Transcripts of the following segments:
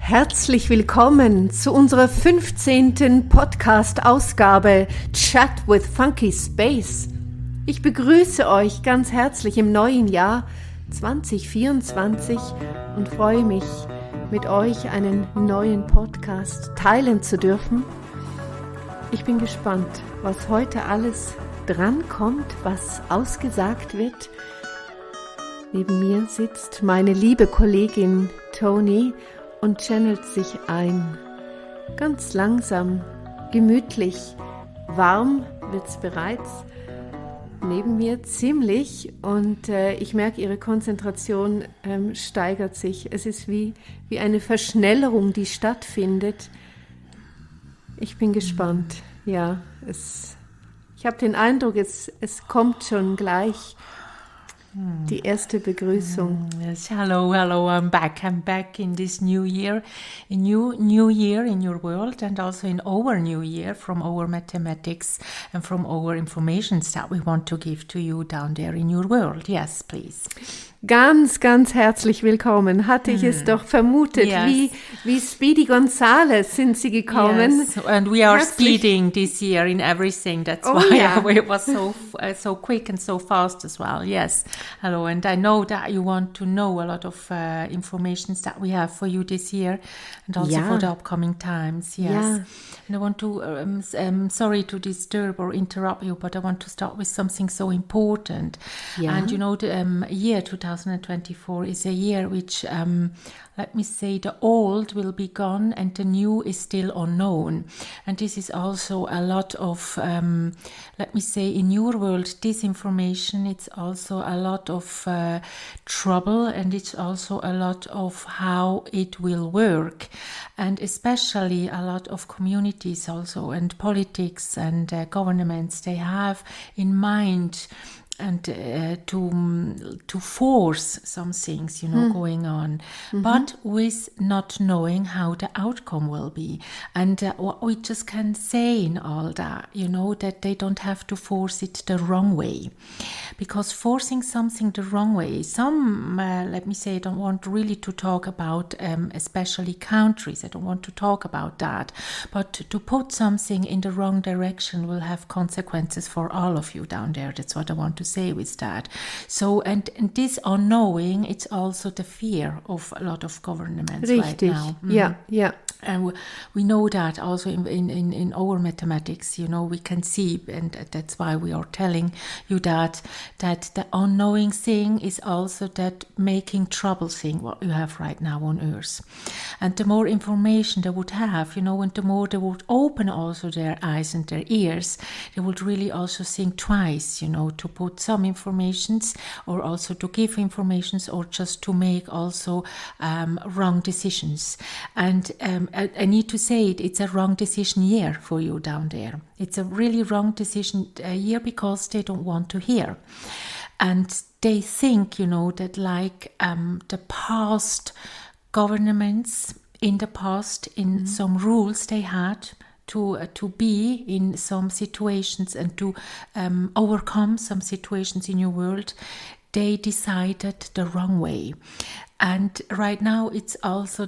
Herzlich willkommen zu unserer 15. Podcast-Ausgabe Chat with Funky Space. Ich begrüße euch ganz herzlich im neuen Jahr 2024 und freue mich, mit euch einen neuen Podcast teilen zu dürfen. Ich bin gespannt, was heute alles drankommt, was ausgesagt wird. Neben mir sitzt meine liebe Kollegin Toni und channelt sich ein. Ganz langsam, gemütlich, warm wird's bereits. Neben mir ziemlich und ich merke, ihre Konzentration steigert sich. Es ist wie eine Verschnellerung, die stattfindet. Ich bin gespannt. Ja, ich habe den Eindruck, es kommt schon gleich. Die erste Begrüßung. Yes, hello, I'm back in this new year, a new year in your world and also in our new year from our mathematics and from our informations that we want to give to you down there in your world. Yes, please. Ganz, ganz herzlich willkommen. Hatte ich es doch vermutet. Yes. Wie Speedy Gonzales sind Sie gekommen. Yes, and we are speeding this year in everything. That's why it was so quick and so fast as well. Yes. Hello, and I know that you want to know a lot of informations that we have for you this year and also for the upcoming times. Yes. Yeah. And I want to, sorry to disturb or interrupt you, but I want to start with something so important. Yeah. And you know, the year 2024 is a year which, let me say, the old will be gone and the new is still unknown. And this is also a lot of, let me say, in your world, disinformation. It's also a lot of trouble, and it's also a lot of how it will work. And especially a lot of communities also and politics and governments, they have in mind and to force some things, going on, but with not knowing how the outcome will be. And what we just can say in all that, that they don't have to force it the wrong way. Because forcing something the wrong way, some, let me say, don't want really to talk about especially countries. I don't want to talk about that. But to put something in the wrong direction will have consequences for all of you down there. That's what I want to say with that. So, and this unknowing, it's also the fear of a lot of governments right now. Yeah. And we know that also in our mathematics, we can see, and that's why we are telling you that the unknowing thing is also that making trouble thing, what you have right now on Earth. And the more information they would have, and the more they would open also their eyes and their ears, they would really also think twice, to put some informations or also to give informations or just to make also wrong decisions. And I need to say it's a wrong decision year for you down there. It's a really wrong decision year because they don't want to hear. And they think, that like the past governments in the past, in some rules they had to be in some situations and to overcome some situations in your world, they decided the wrong way. And right now it's also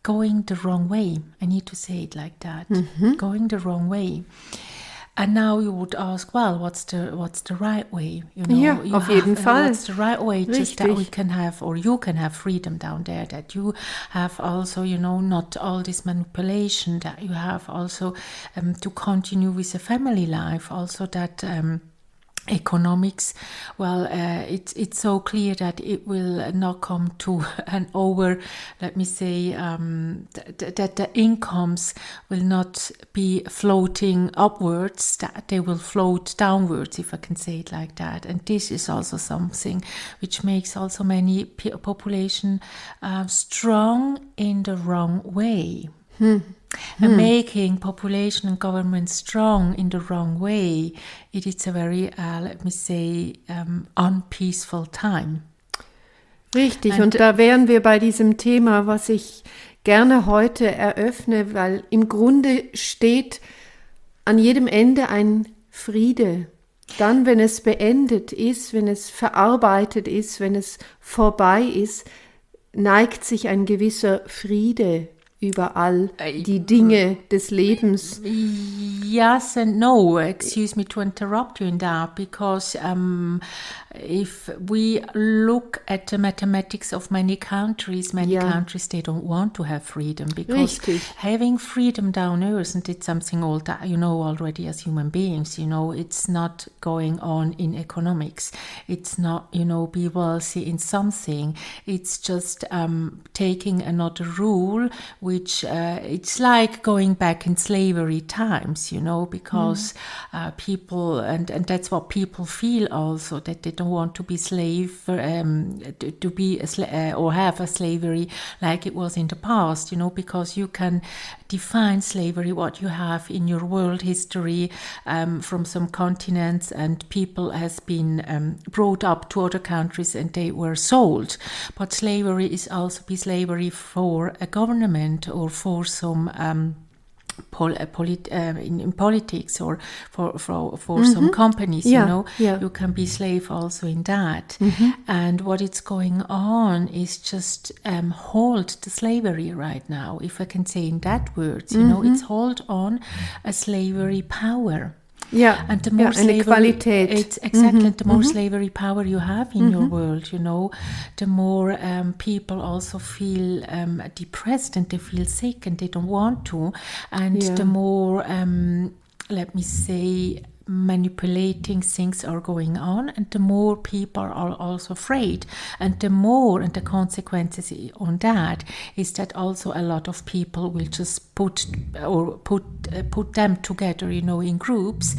going the wrong way. I need to say it like that. Going the wrong way. And now you would ask, well, what's the right way? Auf jeden Fall. What's the right way? Just that we can have, or you can have freedom down there, that you have also, not all this manipulation, that you have also to continue with a family life, also that economics, well, it's so clear that it will not come to an over, let me say, that the incomes will not be floating upwards, that they will float downwards, if I can say it like that. And this is also something which makes also many population strong in the wrong way. And making population and government strong in the wrong way, it is a very, let me say, unpeaceful time. Richtig, und da wären wir bei diesem Thema, was ich gerne heute eröffne, weil im Grunde steht an jedem Ende ein Friede. Dann, wenn es beendet ist, wenn es verarbeitet ist, wenn es vorbei ist, neigt sich ein gewisser Friede über all die Dinge des Lebens. Yes and no. Excuse me to interrupt you in that, because if we look at the mathematics of many countries, they don't want to have freedom, because having freedom down earth, and it's something all that you know already as human beings, it's not going on in economics. It's not, be wealthy in something. It's just taking another rule, which it's like going back in slavery times, because people, and that's what people feel also, that they don't want to be slave, to be or have a slavery like it was in the past, because you can define slavery, what you have in your world history from some continents, and people has been brought up to other countries and they were sold. But slavery is also be slavery for a government or for some in politics, or for some companies, you can be slave also in that. And what it's going on is just hold the slavery right now, if I can say in that words, it's hold on a slavery power. Yeah, and the more slavery, it's exactly the more slavery power you have in your world, the more people also feel depressed, and they feel sick, and they don't want to, and the more let me say manipulating things are going on, and the more people are also afraid, and the consequences on that is that also a lot of people will just put them together, in groups.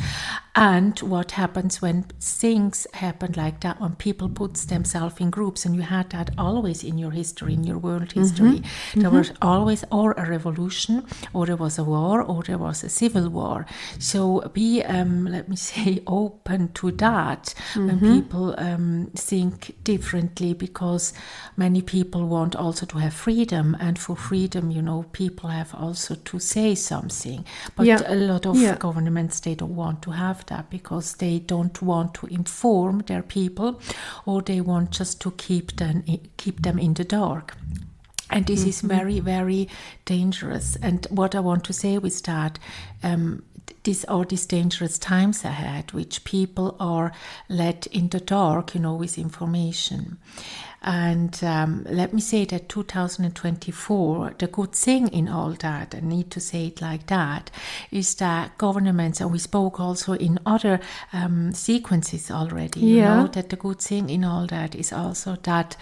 And what happens when things happen like that, when people put themselves in groups, and you had that always in your history, in your world history, there was always or a revolution, or there was a war, or there was a civil war. So be let me say open to that when people think differently, because many people want also to have freedom, and for freedom, people have also to say something. But a lot of governments, they don't want to have that, because they don't want to inform their people, or they want just to keep them in the dark. And this is very, very dangerous. And what I want to say with that, these are these dangerous times ahead, which people are led in the dark, with information. And let me say that 2024, the good thing in all that, I need to say it like that, is that governments, and we spoke also in other sequences already, that the good thing in all that is also that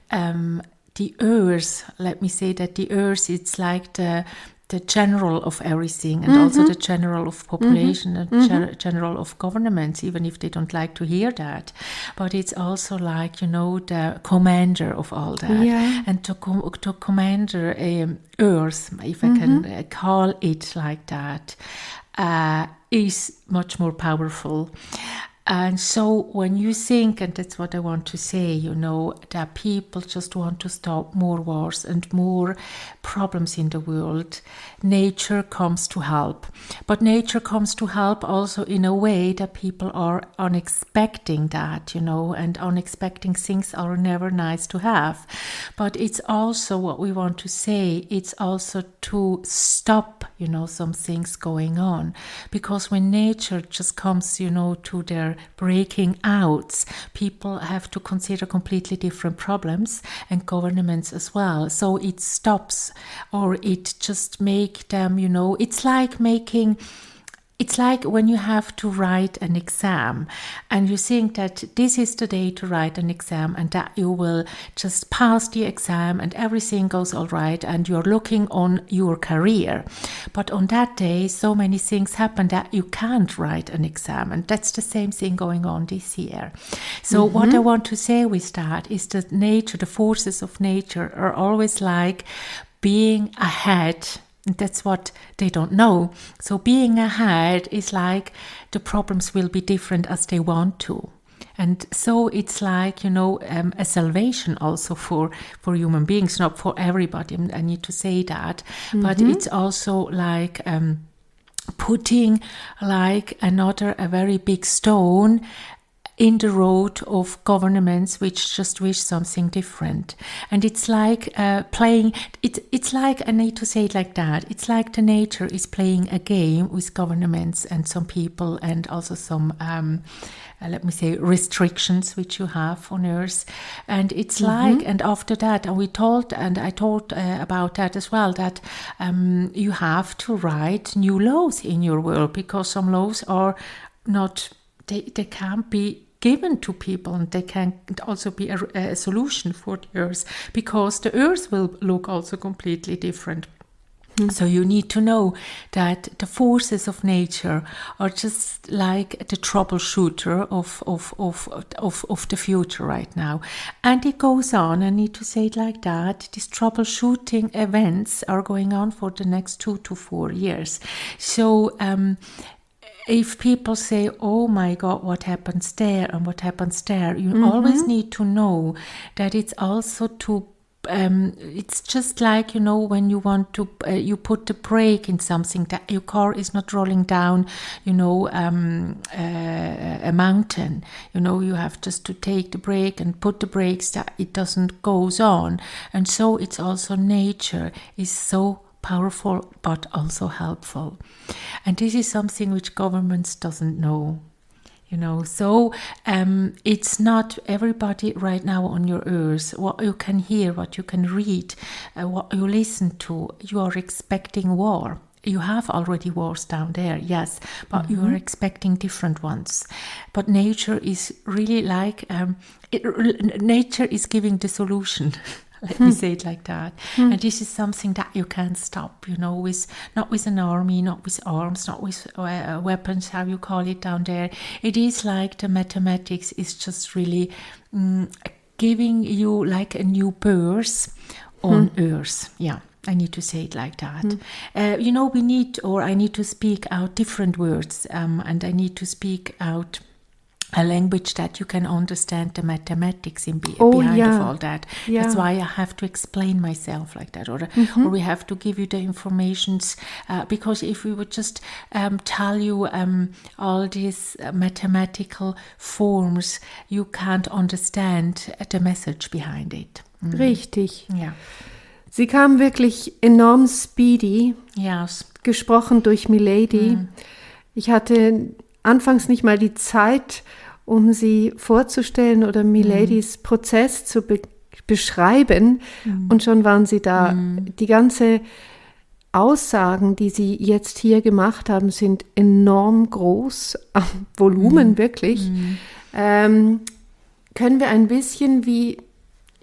the earth, let me say that the earth, it's like the general of everything, and also the general of population, and general of governments, even if they don't like to hear that. But it's also like, the commander of all that. And to commander earth, if I can call it like that, is much more powerful. And so when you think, and that's what I want to say, that people just want to stop more wars and more problems in the world, nature comes to help. But nature comes to help also in a way that people are unexpecting that, and unexpecting things are never nice to have. But it's also what we want to say, it's also to stop, some things going on. Because when nature just comes, to their breaking outs, people have to consider completely different problems, and governments as well. So it stops, or it just make them, it's like when you have to write an exam, and you think that this is the day to write an exam, and that you will just pass the exam and everything goes all right, and you're looking on your career. But on that day, so many things happen that you can't write an exam, and that's the same thing going on this year. So what I want to say with that is that nature, the forces of nature, are always like being ahead. That's what they don't know. So being ahead is like the problems will be different as they want to. And so it's like, a salvation also for human beings, not for everybody. I need to say that. But it's also like putting like a very big stone in the road of governments which just wish something different. And it's like playing, it's like, I need to say it like that, it's like the nature is playing a game with governments and some people and also some, let me say, restrictions which you have on Earth. And it's like, and after that, and I told about that as well, that you have to write new laws in your world, because some laws are not, they can't be given to people, and they can also be a solution for the Earth, because the Earth will look also completely different. So you need to know that the forces of nature are just like the troubleshooter of the future right now. And it goes on, I need to say it like that, these troubleshooting events are going on for the next 2 to 4 years. So if people say, oh my God, what happens there and what happens there, you always need to know that it's also to it's just like, when you want to, you put the brake in something, that your car is not rolling down, a mountain. You have just to take the brake and put the brakes that it doesn't goes on. And so it's also nature is so powerful, but also helpful. And this is something which governments doesn't know. So it's not everybody right now on your earth. What you can hear, what you can read, what you listen to, you are expecting war. You have already wars down there, yes, but you are expecting different ones. But nature is really like, nature is giving the solution. Let me say it like that. And this is something that you can't stop, not with an army, not with arms, not with weapons, how you call it down there. It is like the mathematics is just really giving you like a new birth on Earth. Yeah, I need to say it like that. We need, or I need to speak out different words, and I need to speak out a language that you can understand the mathematics behind of all that. Yeah. That's why I have to explain myself like that, or we have to give you the informations, because if we would just tell you all these mathematical forms, you can't understand the message behind it. Richtig. Ja. Sie kam wirklich enorm speedy, Yes. gesprochen durch Milady. Ich hatte anfangs nicht mal die Zeit, um sie vorzustellen oder Miladies Prozess zu beschreiben. Und schon waren sie da. Die ganze Aussagen, die sie jetzt hier gemacht haben, sind enorm groß, am Volumen wirklich. Können wir ein bisschen wie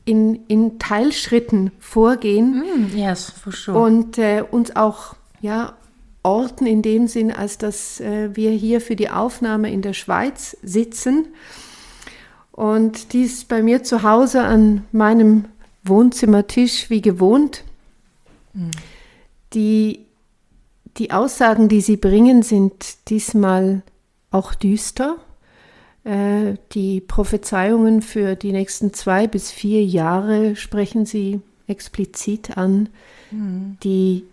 in Teilschritten vorgehen. Yes, for sure. Und uns auch, orten in dem Sinn, als dass wir hier für die Aufnahme in der Schweiz sitzen. Und dies bei mir zu Hause an meinem Wohnzimmertisch wie gewohnt. Die Aussagen, die sie bringen, sind diesmal auch düster. Die Prophezeiungen für die nächsten 2 bis 4 Jahre sprechen sie explizit an, die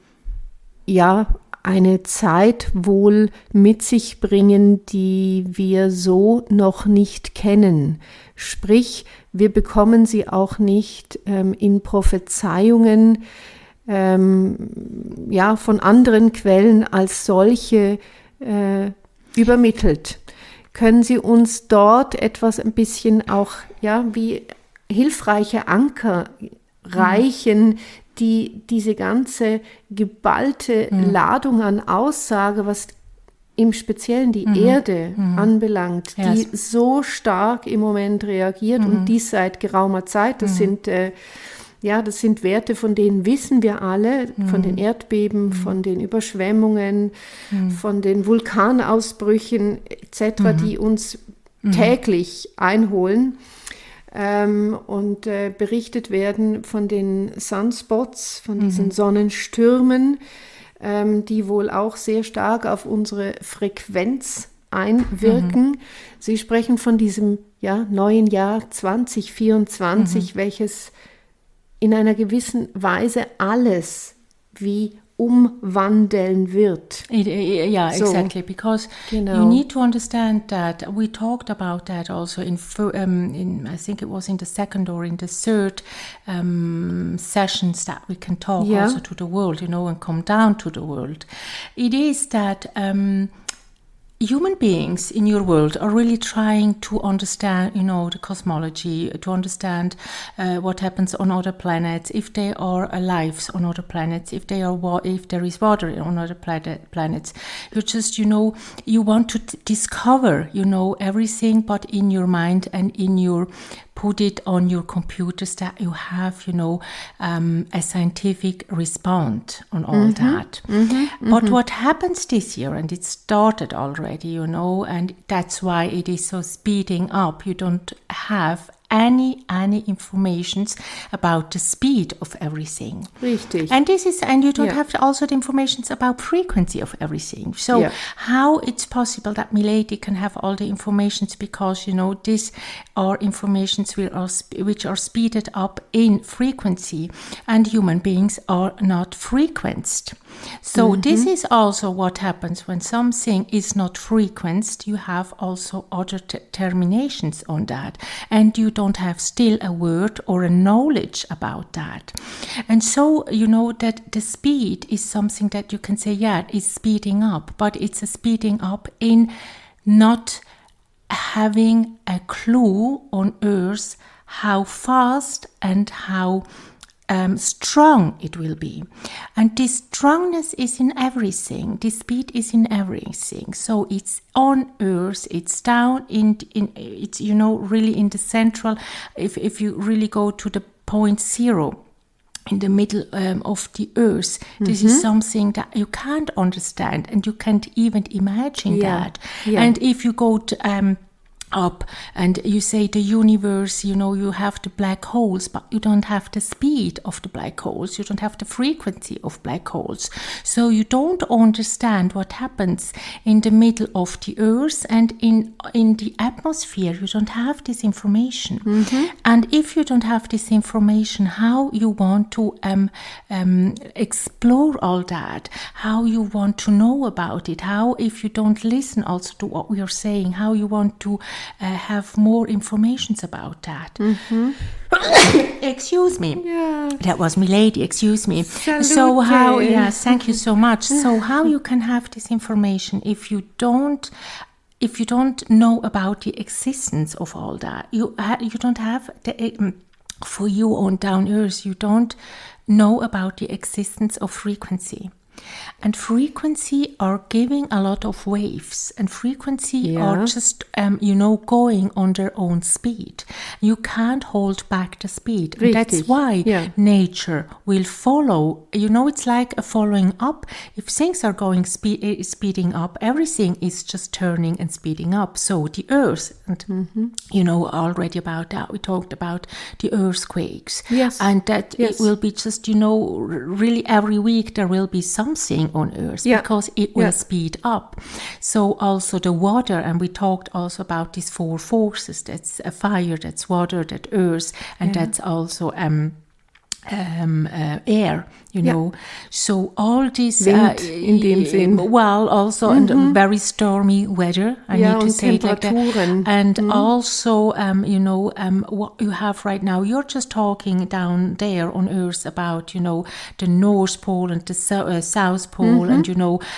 eine Zeit wohl mit sich bringen, die wir so noch nicht kennen. Sprich, wir bekommen sie auch nicht in Prophezeiungen von anderen Quellen als solche übermittelt. Können Sie uns dort etwas ein bisschen auch wie hilfreiche Anker reichen, die diese ganze geballte Ladung an Aussage, was im Speziellen die Erde anbelangt, die so stark im Moment reagiert und dies seit geraumer Zeit. Das sind Werte, von denen wissen wir alle, von den Erdbeben, von den Überschwemmungen, von den Vulkanausbrüchen etc., die uns täglich einholen. Und berichtet werden von den Sunspots, von diesen Sonnenstürmen, die wohl auch sehr stark auf unsere Frequenz einwirken. Sie sprechen von diesem neuen Jahr 2024, welches in einer gewissen Weise alles wie umwandeln wird. Yeah, So. exactly. Because Genau. you need to understand that we talked about that also in I think it was in the second or in the third sessions that we can talk Yeah. also to the world, and come down to the world. It is that human beings in your world are really trying to understand, the cosmology, to understand what happens on other planets, if there are lives on other planets, if there is water on other planets. You just, you want to discover, everything, but in your mind and put it on your computers that you have, a scientific response on all that. But what happens this year, and it started already, and that's why it is so speeding up. You don't have any informations about the speed of everything. Richtig. And you don't have also the informations about frequency of everything. So how it's possible that Milady can have all the informations, because these are informations which are speeded up in frequency, and human beings are not frequenced. So this is also what happens when something is not frequenced. You have also other terminations on that, and you don't have still a word or a knowledge about that. And so that the speed is something that you can say, it's speeding up, but it's a speeding up in not having a clue on Earth how fast and how strong it will be. And this strongness is in everything. This speed is in everything. So it's on Earth, it's down in it's really in the central. If you really go to the point zero in the middle of the Earth, this is something that you can't understand, and you can't even imagine that. And if you go to up and you say the universe, you have the black holes, but you don't have the speed of the black holes, you don't have the frequency of black holes, so you don't understand what happens in the middle of the Earth and in the atmosphere. You don't have this information. And if you don't have this information, how you want to explore all that, how you want to know about it, how, if you don't listen also to what we are saying, how you want to have more information about that. Excuse me. Yeah. That was Milady, excuse me. Salute. So how, thank you so much. So how you can have this information if you don't know about the existence of all that? You don't have the for you on down Earth, you don't know about the existence of frequency. And frequency are giving a lot of waves, and frequency are just, going on their own speed. You can't hold back the speed. And that's why nature will follow. It's like a following up. If things are going speeding up, everything is just turning and speeding up. So the Earth, and already about that, we talked about the earthquakes. Yes. And that it will be just, really every week there will be something on Earth because it will speed up. So also the water, and we talked also about these four forces. That's a fire, that's water, that's earth, and that's also air, So all this Wind, in dem Sinn. Well, also and very stormy weather. I need to say it like that. And also, what you have right now. You're just talking down there on Earth about, the North Pole and the South Pole, and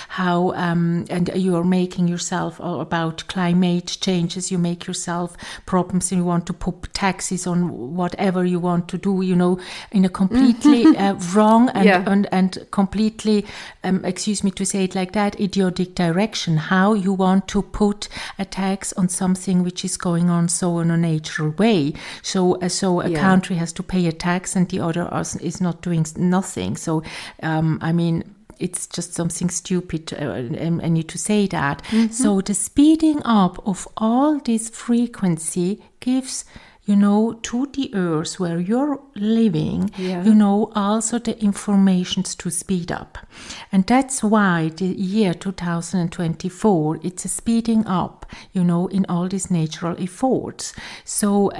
how and you are making yourself about climate changes. You make yourself problems, and you want to put taxes on whatever you want to do. In a completely wrong and completely, excuse me to say it like that, idiotic direction. How you want to put a tax on something which is going on so in a natural way. So a country has to pay a tax and the other is not doing nothing. So, it's just something stupid. I need to say that. So the speeding up of all this frequency gives to the Earth where you're living, also the informations to speed up. And that's why the year 2024, it's a speeding up, in all these natural efforts. So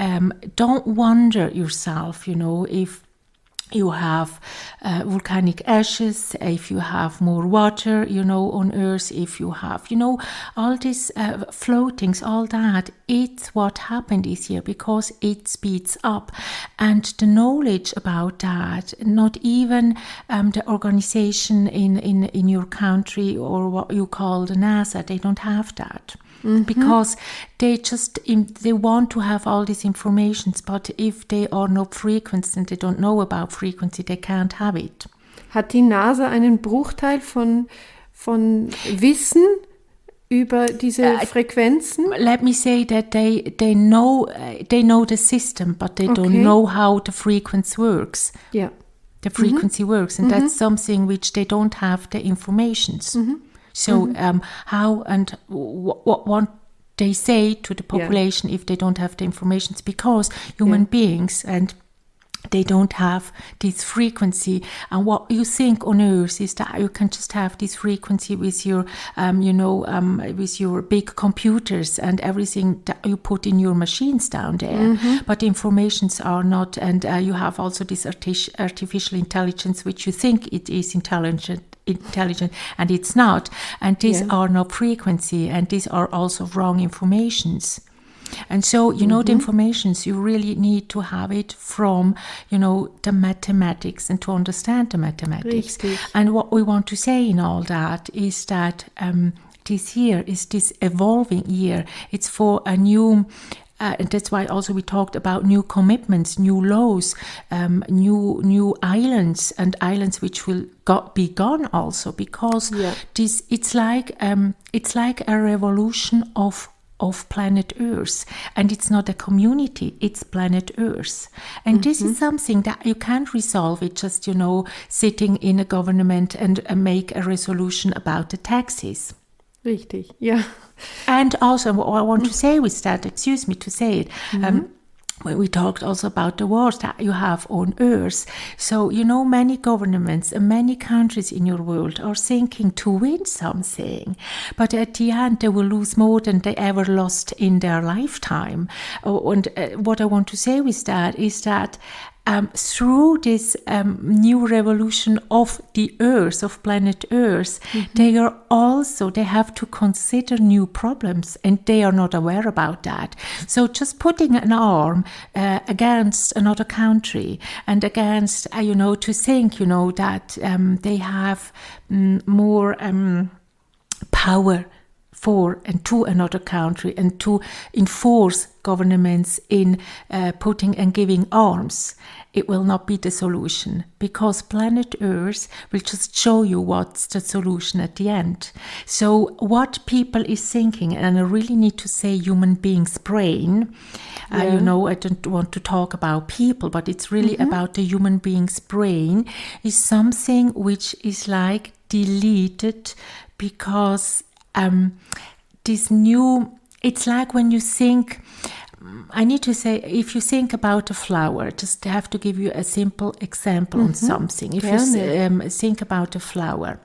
don't wonder yourself, if you have volcanic ashes, if you have more water, on Earth, if you have, all these floatings, all that, it's what happened this year because it speeds up. And the knowledge about that, not even the organization in your country or what you call the NASA, they don't have that. Because they want to have all these informations, but if they are not frequency and they don't know about frequency, they can't have it. Hat die NASA einen Bruchteil von Wissen über diese Frequenzen? Let me say that they know the system, but they don't know how the frequency works. Yeah. The frequency works, and that's something which they don't have the informations. So how and what they say to the population if they don't have the information? It's because human beings and they don't have this frequency. And what you think on Earth is that you can just have this frequency with your, with your big computers and everything that you put in your machines down there. But the informations are not, and you have also this artificial intelligence, which you think it is intelligent, and it's not. And these are not frequency, and these are also wrong informations. And so, the informations, you really need to have it from, the mathematics and to understand the mathematics. Richtig. And what we want to say in all that is that this year is this evolving year. It's for a new... and that's why also we talked about new commitments, new laws, new islands, and islands which will be gone also, because it's like a revolution of planet Earth, and it's not a community, it's planet Earth. And this is something that you can't resolve it just, sitting in a government and make a resolution about the taxes. Richtig, yeah. And also, what I want to say with that, excuse me to say it, we talked also about the wars that you have on Earth. So, many governments and many countries in your world are thinking to win something, but at the end they will lose more than they ever lost in their lifetime. And what I want to say with that is that through this new revolution of the Earth, of planet Earth, they have to consider new problems, and they are not aware about that. So just putting an arm against another country and against, to think, that they have more power for and to another country, and to enforce governments in putting and giving arms, it will not be the solution, because planet Earth will just show you what's the solution at the end. So what people is thinking, and I really need to say human beings' brain, I don't want to talk about people, but it's really about the human being's brain, is something which is like deleted, because it's like when you think, I need to say, if you think about a flower, just have to give you a simple example on something. If you think about a flower,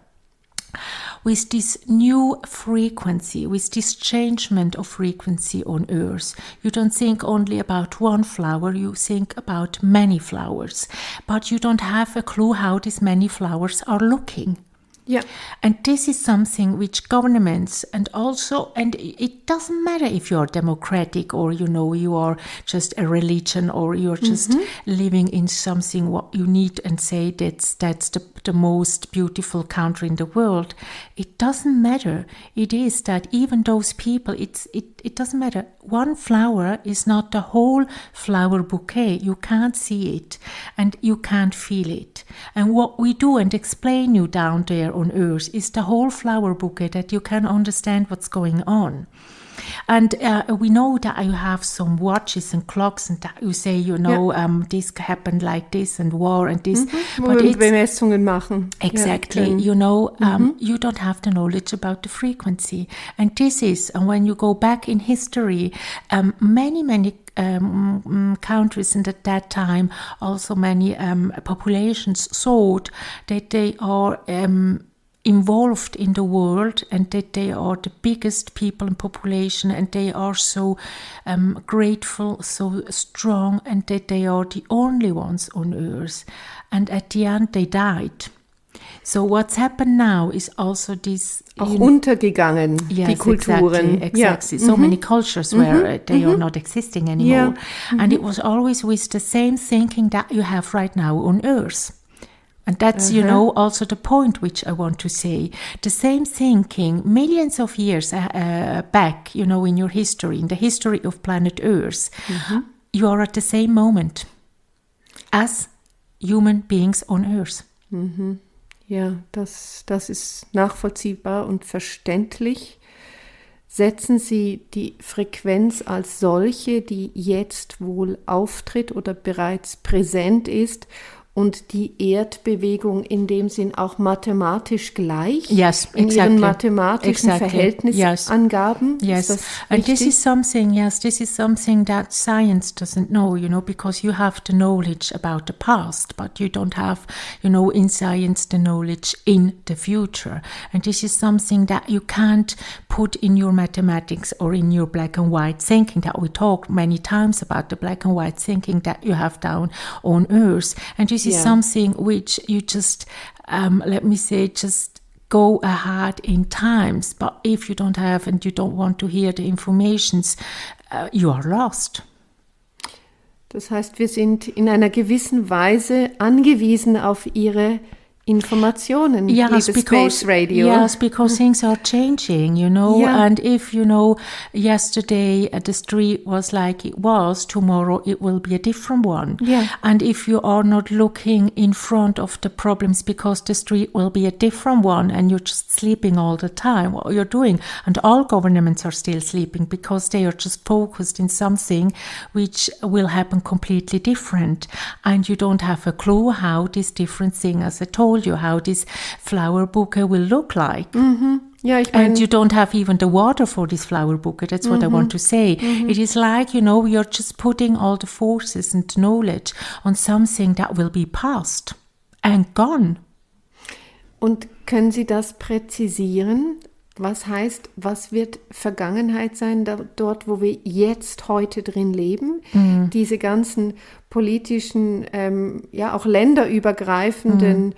with this new frequency, with this changement of frequency on Earth, you don't think only about one flower, you think about many flowers, but you don't have a clue how these many flowers are looking. Yeah. And this is something which governments and it doesn't matter if you're democratic or, you are just a religion, or you're just living in something what you need and say that's the most beautiful country in the world. It doesn't matter. It is that even those people, it doesn't matter. One flower is not the whole flower bouquet. You can't see it and you can't feel it. And what we do and explain you down there on Earth is the whole flower bouquet, that you can understand what's going on. And we know that you have some watches and clocks, and that you say, this happened like this, and war and this. But it's Bemessungen machen. Exactly. You don't have the knowledge about the frequency. And this is, and when you go back in history, many countries, and at that time also many populations thought that they are involved in the world, and that they are the biggest people in population, and they are so grateful, so strong, and that they are the only ones on earth. And at the end they died. So what's happened now is also this... Auch untergegangen, die Kulturen. Exactly. So many cultures where they are not existing anymore. And it was always with the same thinking that you have right now on earth. And that's, also the point which I want to say. The same thinking millions of years back, in your history, in the history of planet Earth, you are at the same moment as human beings on Earth. Ja, das ist nachvollziehbar und verständlich. Setzen Sie die Frequenz als solche, die jetzt wohl auftritt oder bereits präsent ist, und die Erdbewegung in dem Sinn auch mathematisch gleich? Yes, exactly. In Ihren mathematischen Verhältnisangaben? Yes, and this is something that science doesn't know, because you have the knowledge about the past, but you don't have, in science the knowledge in the future. And this is something that you can't put in your mathematics or in your black and white thinking that we talked many times about, the black and white thinking that you have down on Earth. And this is something which you just, just go ahead in times. But if you don't have and you don't want to hear the informations, you are lost. Das heißt, wir sind in einer gewissen Weise angewiesen auf Ihre Informationen, Space Radio. Yes, because things are changing, and if, yesterday the street was like it was, tomorrow it will be a different one. Yeah. And if you are not looking in front of the problems because the street will be a different one and you're just sleeping all the time, what you're doing, and all governments are still sleeping because they are just focused in something which will happen completely different, and you don't have a clue how this different thing, as I told you, how this flower bouquet will look like. Ja, and you don't have even the water for this flower bouquet. That's what I want to say. It is like, you're just putting all the forces and knowledge on something that will be past and gone. Und können Sie das präzisieren? Was heißt, was wird Vergangenheit sein, dort, wo wir jetzt heute drin leben? Diese ganzen politischen, auch länderübergreifenden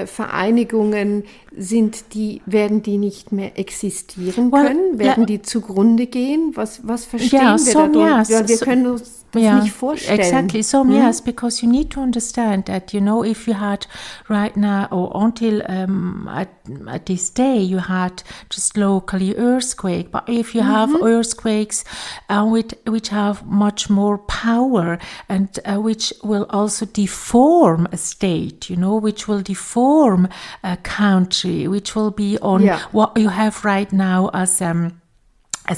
Vereinigungen, werden die nicht mehr existieren können? Werden die zugrunde gehen? Was verstehen wir dadurch? Ja, wir können uns das nicht vorstellen. Exactly. So yes, because you need to understand that, if you had right now or until at this day you had just locally earthquake, but if you have earthquakes which have much more power and which will also deform a state, which will deform a country, which will be on what you have right now as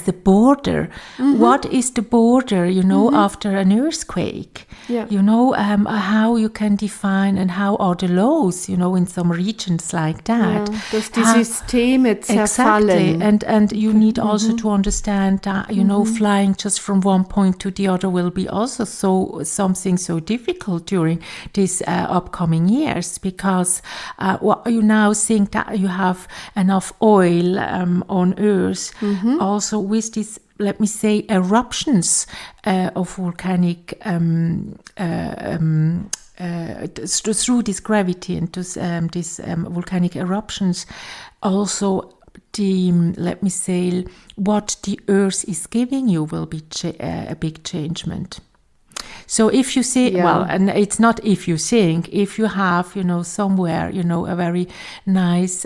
the border. What is the border, after an earthquake? Yeah. How you can define and how are the laws, in some regions like that. Ja, dass die Systeme zerfallen. Exactly. And you need also to understand that, flying just from one point to the other will be also something so difficult during these upcoming years, because what you now think that you have enough oil on Earth, also with this, let me say, eruptions of volcanic through this gravity and these volcanic eruptions, also let me say, what the Earth is giving you will be a big changement. So if you see, and it's not if you think, if you have, somewhere, a very nice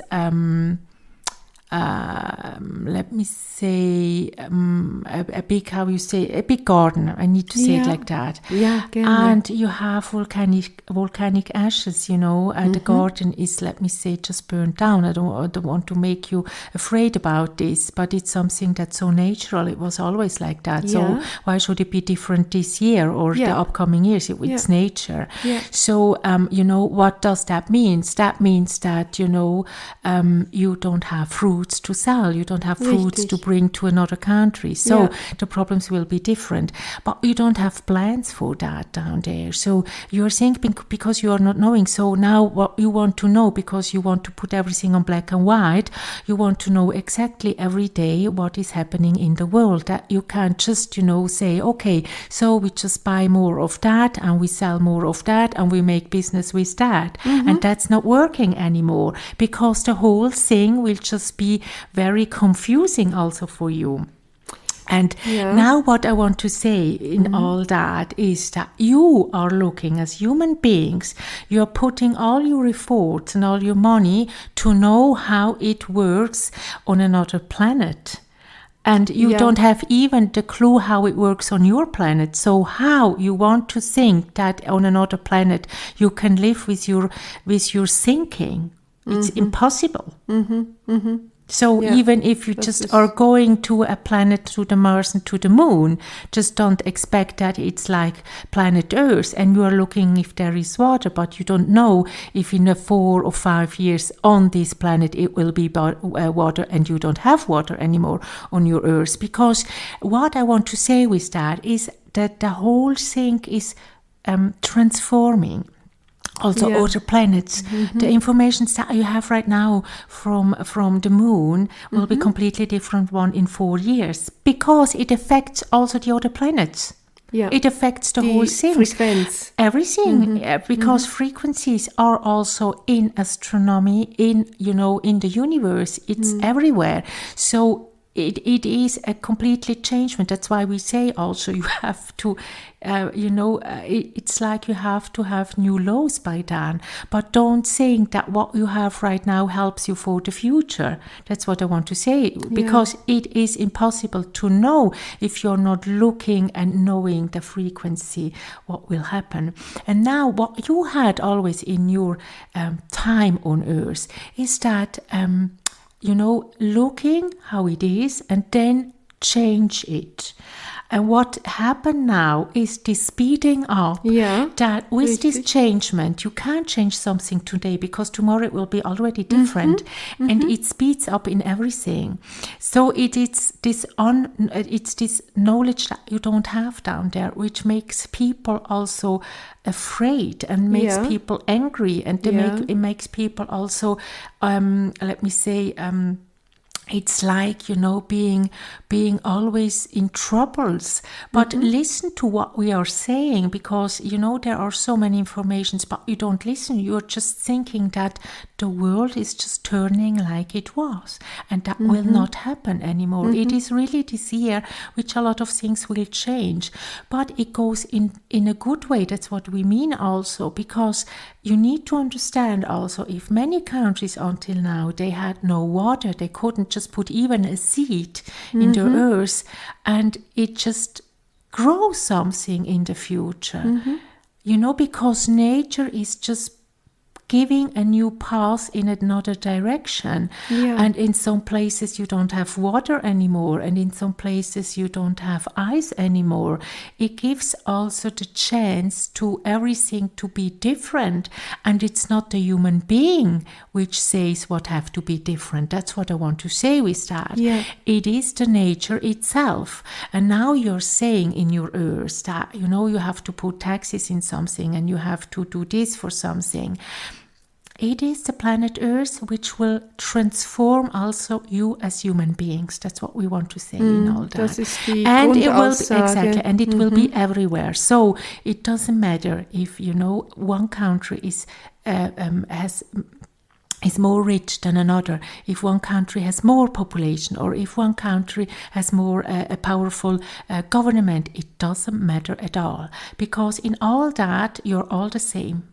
let me say, a big, a big garden. I need to say it like that. Yeah, and you have volcanic ashes, and the garden is, let me say, just burned down. I don't want to make you afraid about this, but it's something that's so natural. It was always like that. Yeah. So why should it be different this year or the upcoming years? It's nature. Yeah. So, what does that mean? That means that, you don't have fruit fruits to sell. You don't have fruits to bring to another country. So the problems will be different. But you don't have plans for that down there. So you're thinking because you are not knowing. So now what you want to know, because you want to put everything on black and white, you want to know exactly every day what is happening in the world. That you can't just, say, okay, so we just buy more of that and we sell more of that and we make business with that. And that's not working anymore, because the whole thing will just be very confusing also for you. And now what I want to say in all that is that you are looking as human beings, you're putting all your efforts and all your money to know how it works on another planet. And you don't have even the clue how it works on your planet. So how you want to think that on another planet you can live with your thinking? It's impossible. So even if you just are going to a planet, to the Mars and to the Moon, just don't expect that it's like planet Earth and you are looking if there is water, but you don't know if in 4 or 5 years on this planet it will be water and you don't have water anymore on your Earth. Because what I want to say with that is that the whole thing is transforming. Also other planets. The information that you have right now from the moon will be completely different one in 4 years, because it affects also the other planets. It affects the whole thing. Frequency. Everything, because frequencies are also in astronomy, in the universe. It's everywhere. So it is a completely changement. That's why we say also you have to, it's like you have to have new laws by then. But don't think that what you have right now helps you for the future. That's what I want to say. Because it is impossible to know if you're not looking and knowing the frequency, what will happen. And now what you had always in your time on Earth is that looking how it is and then change it. And what happened now is this speeding up, that with this changement, you can't change something today because tomorrow it will be already different, and it speeds up in everything. So it's this knowledge that you don't have down there, which makes people also afraid and makes people angry, and it makes people also, it's like, being always in troubles. But listen to what we are saying, because, there are so many informations, but you don't listen. You're just thinking that the world is just turning like it was. And that will not happen anymore. It is really this year which a lot of things will change. But it goes in a good way. That's what we mean also, because you need to understand also, if many countries until now, they had no water, they couldn't just put even a seed in the earth and it just grows something in the future. Because nature is just giving a new path in another direction. And in some places you don't have water anymore, and in some places you don't have ice anymore. It gives also the chance to everything to be different, and it's not the human being which says what have to be different. That's what I want to say with that. It is the nature itself. And now you're saying in your earth that you have to put taxes in something and you have to do this for something. It is the planet Earth which will transform also you as human beings. That's what we want to say in all that. Das ist die and it will Grundaussage. and it will be everywhere. So it doesn't matter if one country is more rich than another, if one country has more population, or if one country has more a powerful government. It doesn't matter at all, because in all that you're all the same.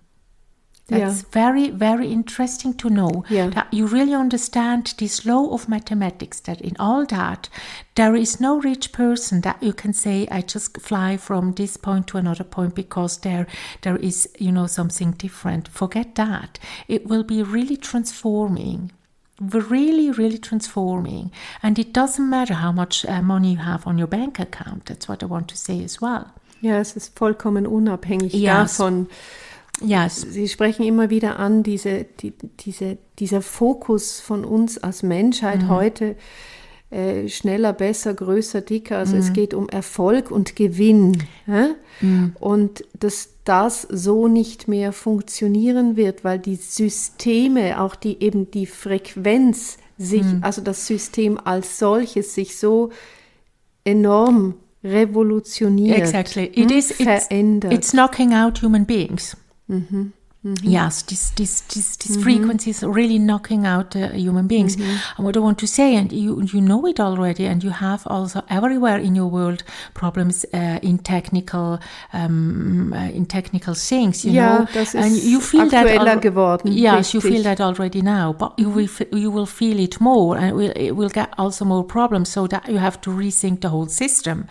That's very, very interesting to know, that you really understand this law of mathematics, that in all that, there is no rich person that you can say, I just fly from this point to another point because there is, something different. Forget that. It will be really transforming. Really, really transforming. And it doesn't matter how much money you have on your bank account. That's what I want to say as well. Ja, es ist vollkommen unabhängig davon, Yes. Sie sprechen immer wieder an, dieser Fokus von uns als Menschheit heute, schneller, besser, größer, dicker. Also es geht um Erfolg und Gewinn. Und dass das so nicht mehr funktionieren wird, weil die Systeme, auch die Frequenz also das System als solches sich so enorm revolutioniert, Exactly. verändert. It's knocking out human beings. Yes, this frequency is really knocking out human beings. And what I want to say, and you know it already, and you have also everywhere in your world problems in technical things, you know. Das ist and you feel aktueller geworden. Yes, richtig. you feel that already now, but you will feel it more, and it will get also more problems. So that you have to rethink the whole system,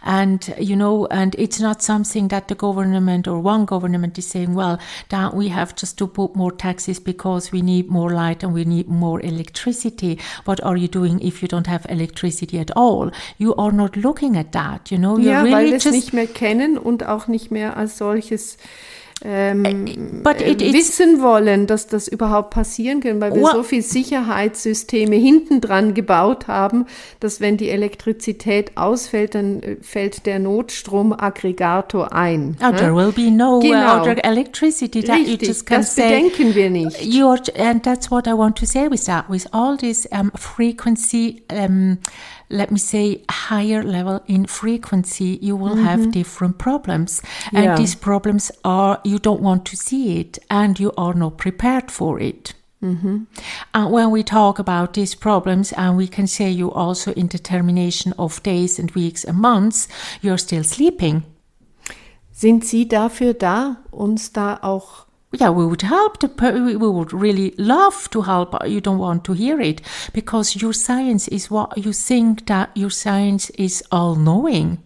and you know, and it's not something that the government or one government is saying, well, that we have just to put more taxes because we need more light and we need more electricity. What are you doing if you don't have electricity at all? You are not looking at that, you know. Ja, really weil wir es nicht mehr kennen und auch nicht mehr als solches wissen wollen, dass das überhaupt passieren kann, weil wir so viel Sicherheitssysteme hinten dran gebaut haben, dass wenn die Elektrizität ausfällt, dann fällt der Notstromaggregator ein. There will be no other electricity that Richtig, you just can das say. bedenken wir nicht. And that's what I want to say with that, with all this frequency, let me say higher level in frequency, you will have different problems. And these problems are, you don't want to see it and you are not prepared for it. And when we talk about these problems, and we can say you also in determination of days and weeks and months, you're still sleeping. Sind Sie dafür da, uns da auch Yeah, we would help. We would really love to help, but you don't want to hear it because your science is what you think that your science is all-knowing.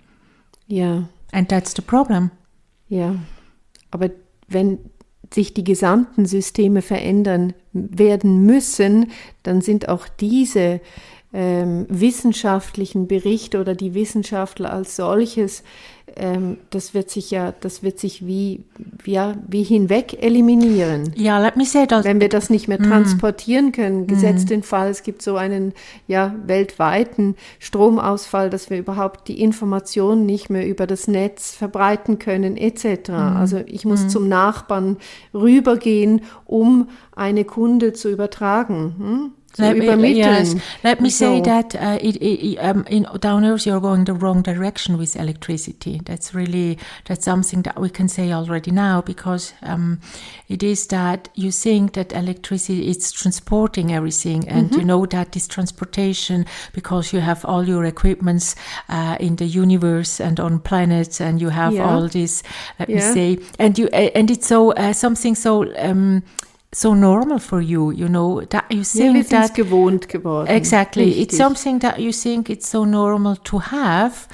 Ja. And that's the problem. Ja, aber wenn sich die gesamten Systeme verändern werden müssen, dann sind auch diese wissenschaftlichen Berichte oder die Wissenschaftler als solches, das wird sich wie hinweg eliminieren. Yeah, let me say that. Wenn wir das nicht mehr transportieren können, gesetzt den Fall, es gibt so einen weltweiten Stromausfall, dass wir überhaupt die Informationen nicht mehr über das Netz verbreiten können, etc. Also ich muss zum Nachbarn rübergehen, um eine Kunde zu übertragen. Let me say that in down Earth you're going the wrong direction with electricity. That's something that we can say already now, because it is that you think that electricity is transporting everything, and you know that this transportation, because you have all your equipments in the universe and on planets, and you have all this. Let me say, and it's so something so normal for you, you know, that you think that gewohnt geworden. Exactly. Richtig. It's something that you think it's so normal to have,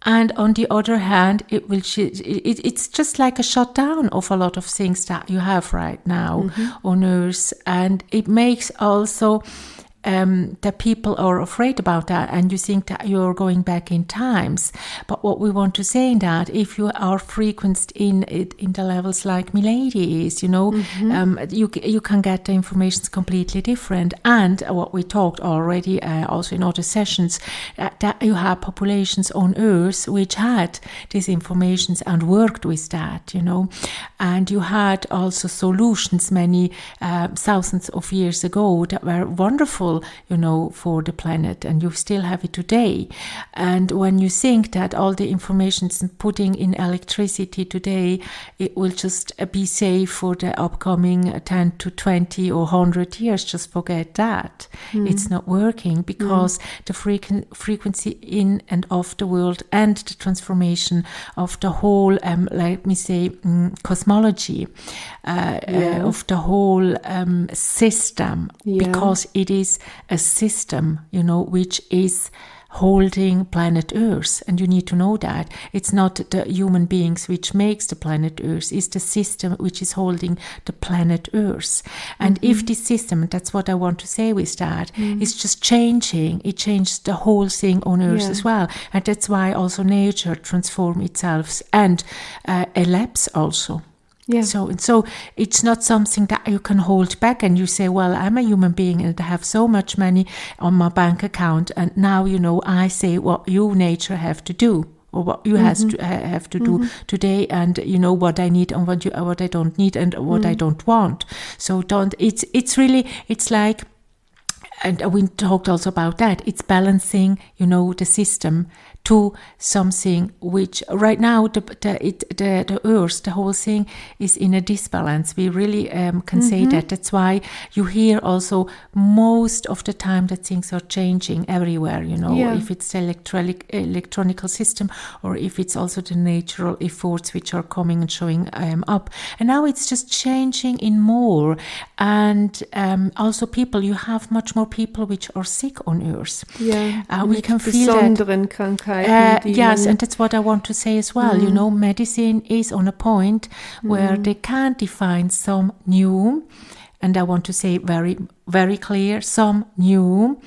and on the other hand, it's just like a shutdown of a lot of things that you have right now on Earth, and it makes also that people are afraid about that, and you think that you're going back in times. But what we want to say in that, if you are frequenced in the levels like Milady is, you know, you can get the information completely different. And what we talked already, also in other sessions, that you have populations on Earth which had these informations and worked with that, you know, and you had also solutions many thousands of years ago that were wonderful, you know, for the planet, and you still have it today. And when you think that all the information is putting in electricity today, it will just be safe for the upcoming 10 to 20 or 100 years, just forget that. It's not working, because the frequency in and of the world and the transformation of the whole, let me say, cosmology, of the whole system, because it is a system, you know, which is holding planet Earth, and you need to know that it's not the human beings which makes the planet Earth, it's the system which is holding the planet Earth. And if this system, and that's what I want to say with that, is just changing, it changes the whole thing on Earth as well. And that's why also nature transforms itself and elapses also. Yeah. So it's not something that you can hold back and you say, well, I'm a human being and I have so much money on my bank account, and now, I say what you, nature, have to do, or what you have to do today, and what I need and what I don't need and what I don't want. So it's like, and we talked also about that, it's balancing, the system to something which right now the earth, the whole thing is in a disbalance. We really can say that. That's why you hear also most of the time that things are changing everywhere, if it's the electronical system, or if it's also the natural efforts which are coming and showing up. And now it's just changing in more. And also people, you have much more people which are sick on earth. Yeah, we can feel that. Krankheiten, yes, and that's what I want to say as well. Medicine is on a point where they can't define some new, and I want to say very, very clear, some new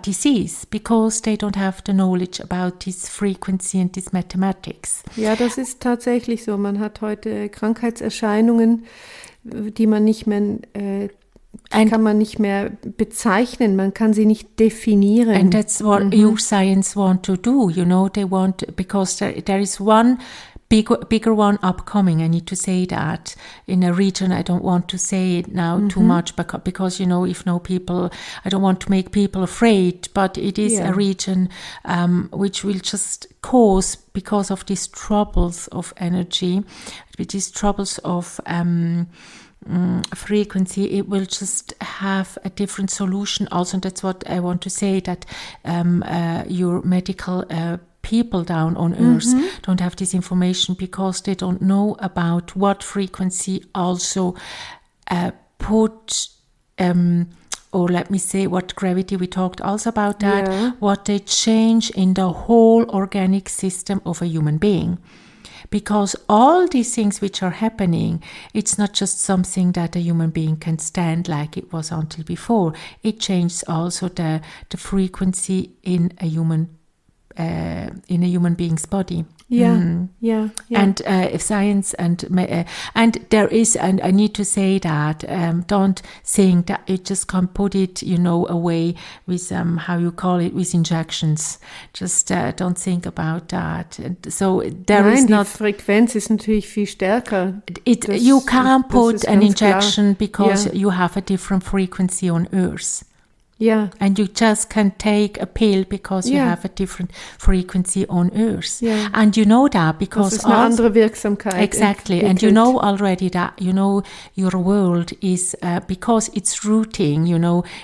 disease, because they don't have the knowledge about this frequency and this mathematics. Ja, das ist tatsächlich so. Man hat heute Krankheitserscheinungen, die man nicht mehr kann man nicht mehr bezeichnen, man kann sie nicht definieren. And that's what your science want to do, they want, because there is one bigger one upcoming. I need to say that in a region. I don't want to say it now too much, because if no people, I don't want to make people afraid, but it is a region which will just cause, because of these troubles of energy, with these troubles of frequency, it will just have a different solution also. And that's what I want to say, that your medical people down on earth don't have this information, because they don't know about what frequency also put or let me say what gravity, we talked also about that, what they change in the whole organic system of a human being. Because all these things which are happening, it's not just something that a human being can stand like it was until before. It changes also the frequency in a human being's body. Yeah. And if science and there is, and I need to say that don't think that you just can put it, away with how you call it, with injections. Just don't think about that. And so there is not. Die Frequenz ist natürlich viel stärker. You can't put an injection klar. Because you have a different frequency on Earth. Yeah. And you just can take a pill because you have a different frequency on Earth. Yeah. And you know that because... Das ist eine andere Wirksamkeit. Exactly. And you know already that, your world is, because it's rooting,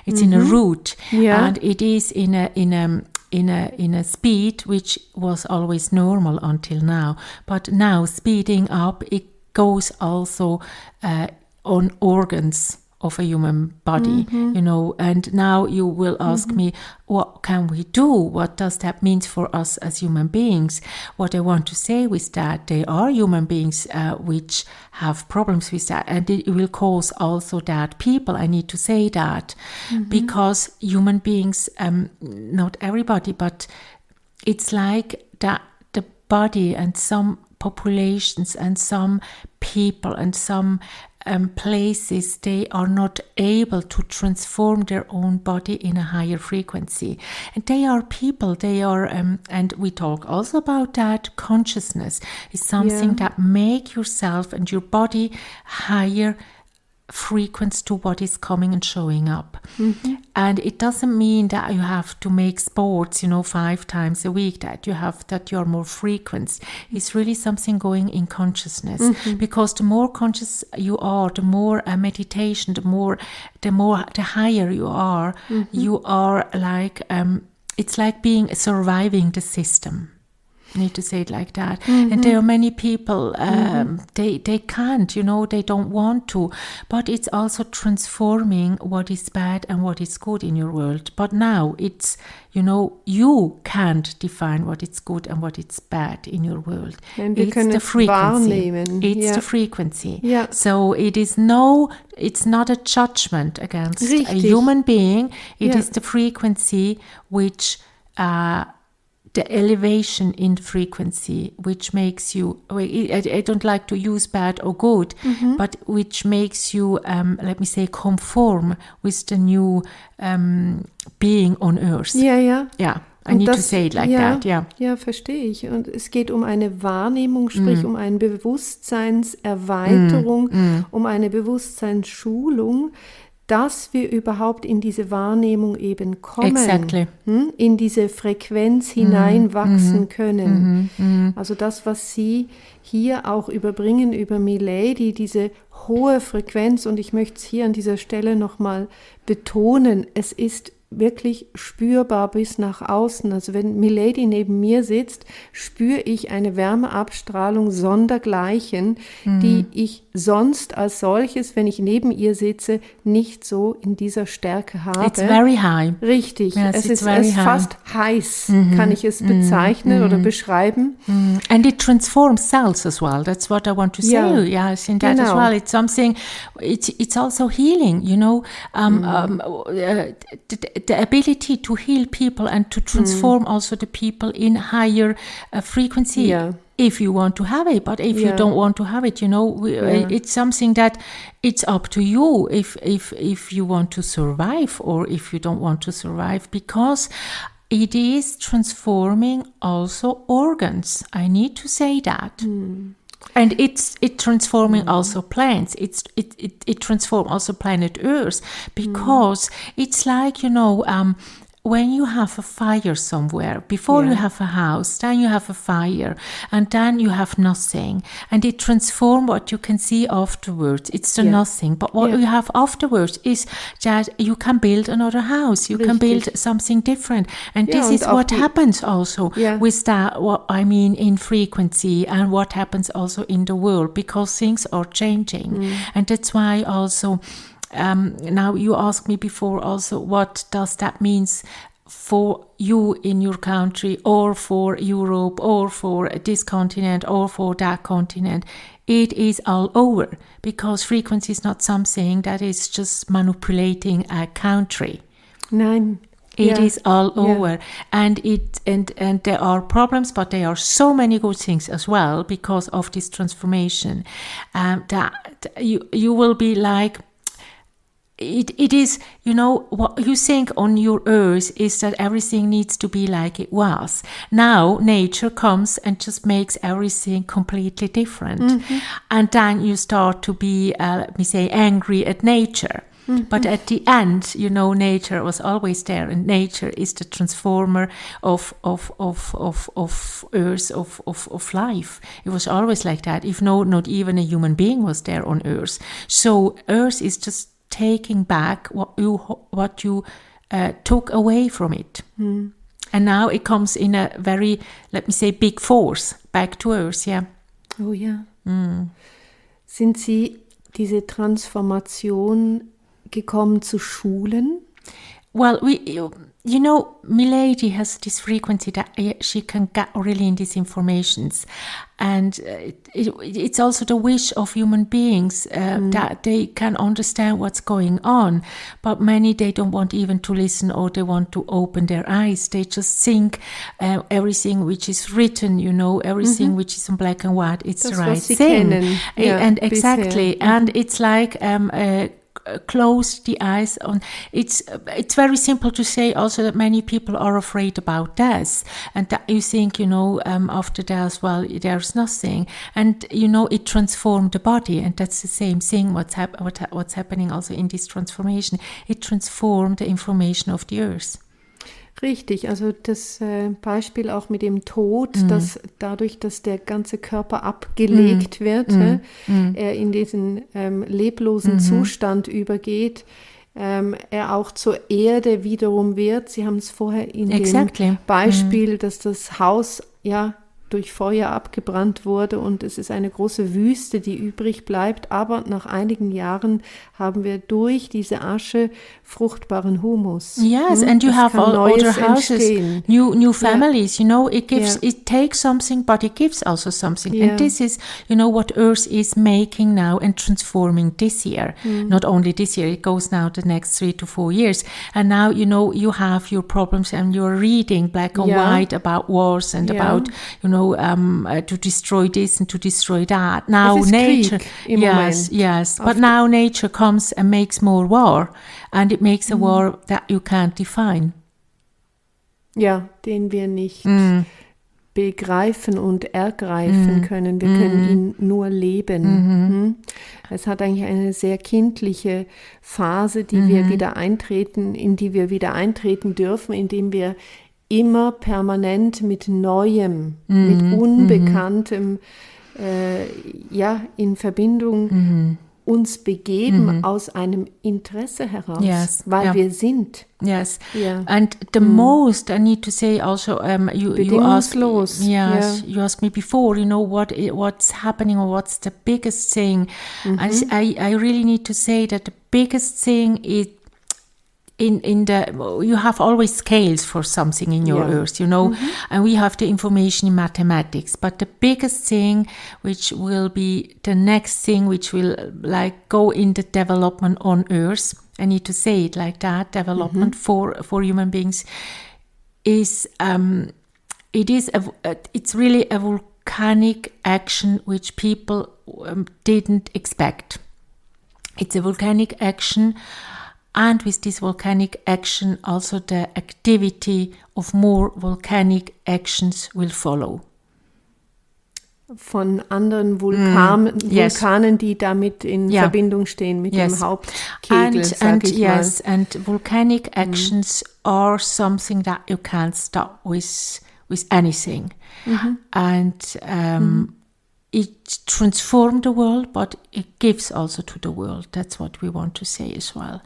it's in a root. Yeah. And it is in a speed which was always normal until now. But now, speeding up, it goes also on organs of a human body, and now you will ask me, what can we do? What does that mean for us as human beings? What I want to say with that, they are human beings which have problems with that, and it will cause also that people, I need to say that, because human beings, not everybody, but it's like that the body and some populations and some people and some places, they are not able to transform their own body in a higher frequency. And they are people, they are, and we talk also about that, consciousness is something that make yourself and your body higher frequency to what is coming and showing up. And it doesn't mean that you have to make sports 5 times a week, that you're more frequent. It's really something going in consciousness, because the more conscious you are, the more meditation, the higher you are like it's like surviving the system. I need to say it like that. And there are many people, they can't, they don't want to, but it's also transforming what is bad and what is good in your world. But now it's, you can't define what is good and what is bad in your world. And it's the frequency. It's the frequency. Yeah. So it's not a judgment against a human being. It is the frequency which the elevation in frequency, which makes you, I don't like to use bad or good, but which makes you, let me say, conform with the new being on Earth. Ja. Yeah, I need to say it like that, yeah. Ja, verstehe ich. Und es geht um eine Wahrnehmung, sprich um eine Bewusstseinserweiterung, um eine Bewusstseinsschulung, dass wir überhaupt in diese Wahrnehmung eben kommen, Exactly. In diese Frequenz hineinwachsen können. Also das, was Sie hier auch überbringen über Milady, diese hohe Frequenz, und ich möchte es hier an dieser Stelle nochmal betonen, es ist wirklich spürbar bis nach außen. Also wenn Milady neben mir sitzt, spüre ich eine Wärmeabstrahlung sondergleichen, die ich sonst als solches, wenn ich neben ihr sitze, nicht so in dieser Stärke habe. It's very high. Richtig, Yes, es ist fast heiß, kann ich es bezeichnen oder beschreiben. And it transforms cells as well. That's what I want to say. Yes, in that as well. It's something. It's also healing. You know, the ability to heal people and to transform also the people in higher frequency. Yeah. If you want to have it, but if you don't want to have it, you know, it's something that it's up to you if you want to survive or if you don't want to survive, because it is transforming also organs. I need to say that. And it's transforming also plants. It transforms also planet Earth, because it's like, you know, when you have a fire somewhere, before you have a house, then you have a fire, and then you have nothing, and it transforms what you can see afterwards. It's the nothing, but what you have afterwards is that you can build another house, you can build something different, and this is what happens also with that, what I mean, in frequency, and what happens also in the world, because things are changing, and that's why also now you asked me before also, what does that means for you in your country, or for Europe, or for this continent, or for that continent? It is all over, because frequency is not something that is just manipulating a country. Nein. It is all over, and there are problems, but there are so many good things as well because of this transformation. That you will be like. It is, you know, what you think on your earth is that everything needs to be like it was. Now nature comes and just makes everything completely different. And then you start to be, let me say, angry at nature. But at the end, you know, nature was always there, and nature is the transformer of Earth, of life. It was always like that. If not even a human being was there on Earth. So Earth is just taking back what you took away from it. And now it comes in a very, let me say, big force back to Earth, yeah. Oh ja. Sind Sie diese Transformation gekommen zu schulen? Well, you know, Milady has this frequency that she can get really in these informations, and it's also the wish of human beings that they can understand what's going on, but many, they don't want even to listen, or they want to open their eyes. They just think everything which is written, you know, everything which is in black and white, it's the right thing. And exactly, and it's like close the eyes on. It's very simple to say also that many people are afraid about death, and that you think, you know, after death, well, there's nothing, and you know, it transformed the body, and that's the same thing. What's happening also in this transformation? It transformed the information of the earth. Richtig, also das Beispiel auch mit dem Tod, dass dadurch, dass der ganze Körper abgelegt wird, er in diesen leblosen Zustand übergeht, er auch zur Erde wiederum wird. Sie haben es vorher in dem Beispiel, dass das Haus durch Feuer abgebrannt wurde und es ist eine große Wüste, die übrig bleibt. Aber nach einigen Jahren haben wir durch diese Asche fruchtbaren Humus. Yes, and you have older houses, new families. You know, it takes something, but it gives also something. And this is, you know, what Earth is making now and transforming this year. Not only this year, it goes now the next 3 to 4 years. And now, you know, you have your problems and you're reading black and white about wars and about, you know, to destroy this and to destroy that. Now nature, yes, but now nature comes and makes more war. And it makes a war that you can't define. Ja, den wir nicht begreifen und ergreifen können. Wir können ihn nur leben. Es hat eigentlich eine sehr kindliche Phase, in die wir wieder eintreten dürfen, indem wir immer permanent mit Neuem, mit Unbekanntem in Verbindung uns begeben aus einem Interesse heraus, weil wir sind. Yes, and the most I need to say also, you asked me before, you know, what's happening or what's the biggest thing. And I really need to say that the biggest thing is you have always scales for something in your earth, you know, and we have the information in mathematics, but the biggest thing, which will be the next thing, which will like go in the development on earth, I need to say it like that, development for human beings is, it's really a volcanic action which people didn't expect. It's a volcanic action. And with this volcanic action, also the activity of more volcanic actions will follow. Von anderen Vulkanen, die damit in Verbindung stehen mit dem Hauptkegel, sag ich mal. And volcanic actions are something that you can't stop with anything. And it transforms the world, but it gives also to the world. That's what we want to say as well.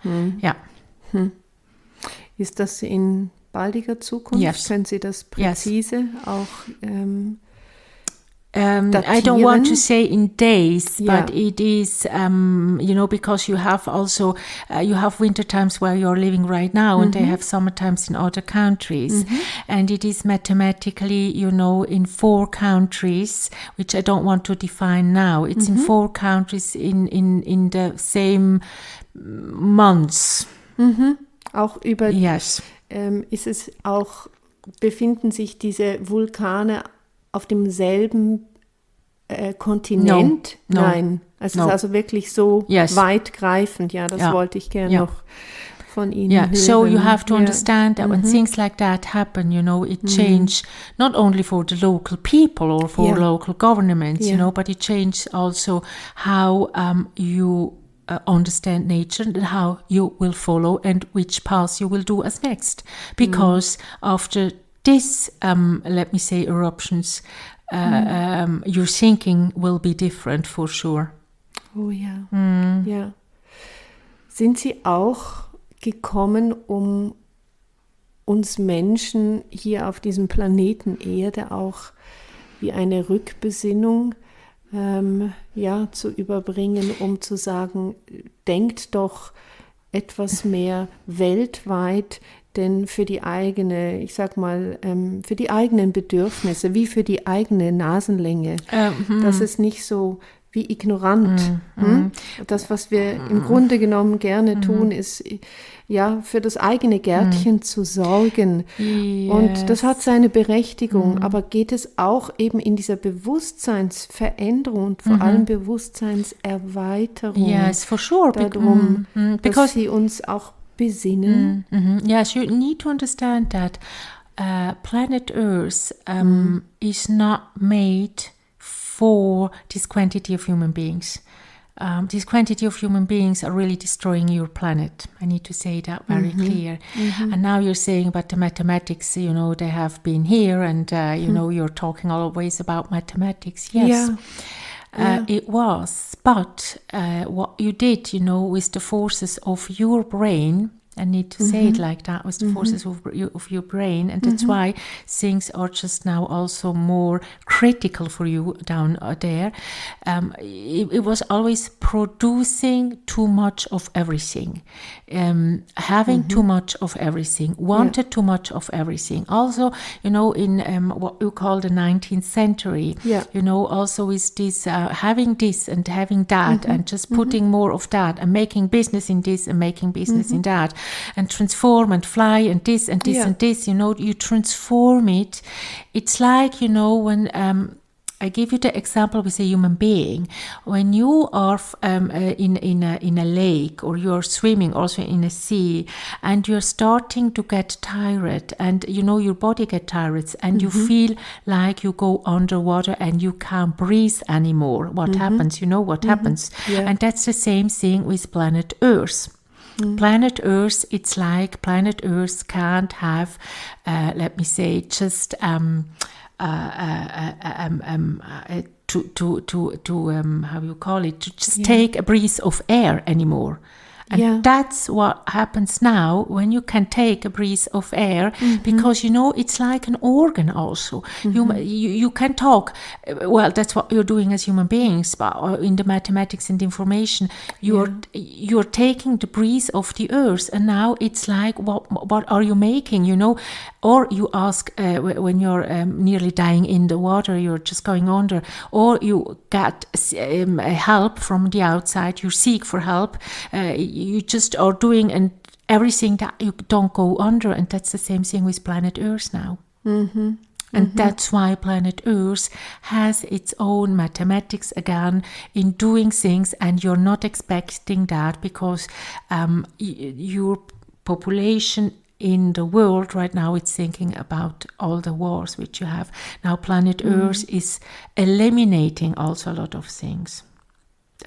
Ist das in baldiger Zukunft? Yes. Können Sie das präzise auch I don't want to say in days, but it is, you know, because you have also, you have winter times where you're living right now and they have summer times in other countries. And it is mathematically, you know, in 4 countries, which I don't want to define now. It's in 4 countries in the same months. Auch über, ist es auch, befinden sich diese Vulkane auf demselben Kontinent? No. Nein. Es ist also wirklich so weitgreifend. Ja, das wollte ich gerne noch von Ihnen hören. So you have to understand that when things like that happen, you know, it changes not only for the local people or for local governments, you know, but it changes also how you understand nature and how you will follow and which path you will do as next. Because after this, let me say, eruptions, your thinking will be different for sure. Oh ja. Ja. Sind Sie auch gekommen, um uns Menschen hier auf diesem Planeten Erde auch wie eine Rückbesinnung zu überbringen, um zu sagen, denkt doch etwas mehr weltweit, denn für die eigene, ich sag mal, für die eigenen Bedürfnisse, wie für die eigene Nasenlänge, das ist nicht so wie ignorant. Das, was wir im Grunde genommen gerne tun, ist für das eigene Gärtchen zu sorgen. Und das hat seine Berechtigung, aber geht es auch eben in dieser Bewusstseinsveränderung und vor allem Bewusstseinserweiterung for sure. Darum, dass sie uns auch besinnen. Yes, you need to understand that planet Earth is not made for this quantity of human beings. This quantity of human beings are really destroying your planet. I need to say that very clear. And now you're saying about the mathematics, you know, they have been here and, you know, you're talking always about mathematics. Yes, it was. But what you did, you know, with the forces of your brain I need to say it like that, with the forces of your brain. And that's why things are just now also more critical for you down there. It was always producing too much of everything, having too much of everything, wanted too much of everything. Also, in what you call the 19th century, also with this, having this and having that, and just putting more of that, and making business in this and making business in that, and transform and fly and this and this and this, you transform it. It's like, when I give you the example with a human being. When you are in a lake, or you're swimming also in a sea, and you're starting to get tired, and your body get tired, and you feel like you go underwater and you can't breathe anymore. What happens? What happens? Yeah. And that's the same thing with planet Earth. Planet Earth, it's like planet Earth can't have, let me say, just how you call it, to just take a breath of air anymore. And that's what happens now when you can take a breath of air, because it's like an organ also. You can talk. Well, that's what you're doing as human beings, but in the mathematics and information, you're taking the breath of the earth, and now it's like, what are you making? Or you ask when you're nearly dying in the water, you're just going under, or you get help from the outside, you seek for help. You just are doing and everything that you don't go under, and that's the same thing with planet Earth now. And that's why planet Earth has its own mathematics again in doing things, and you're not expecting that, because your population in the world right now, it's thinking about all the wars which you have. Now planet Earth is eliminating also a lot of things.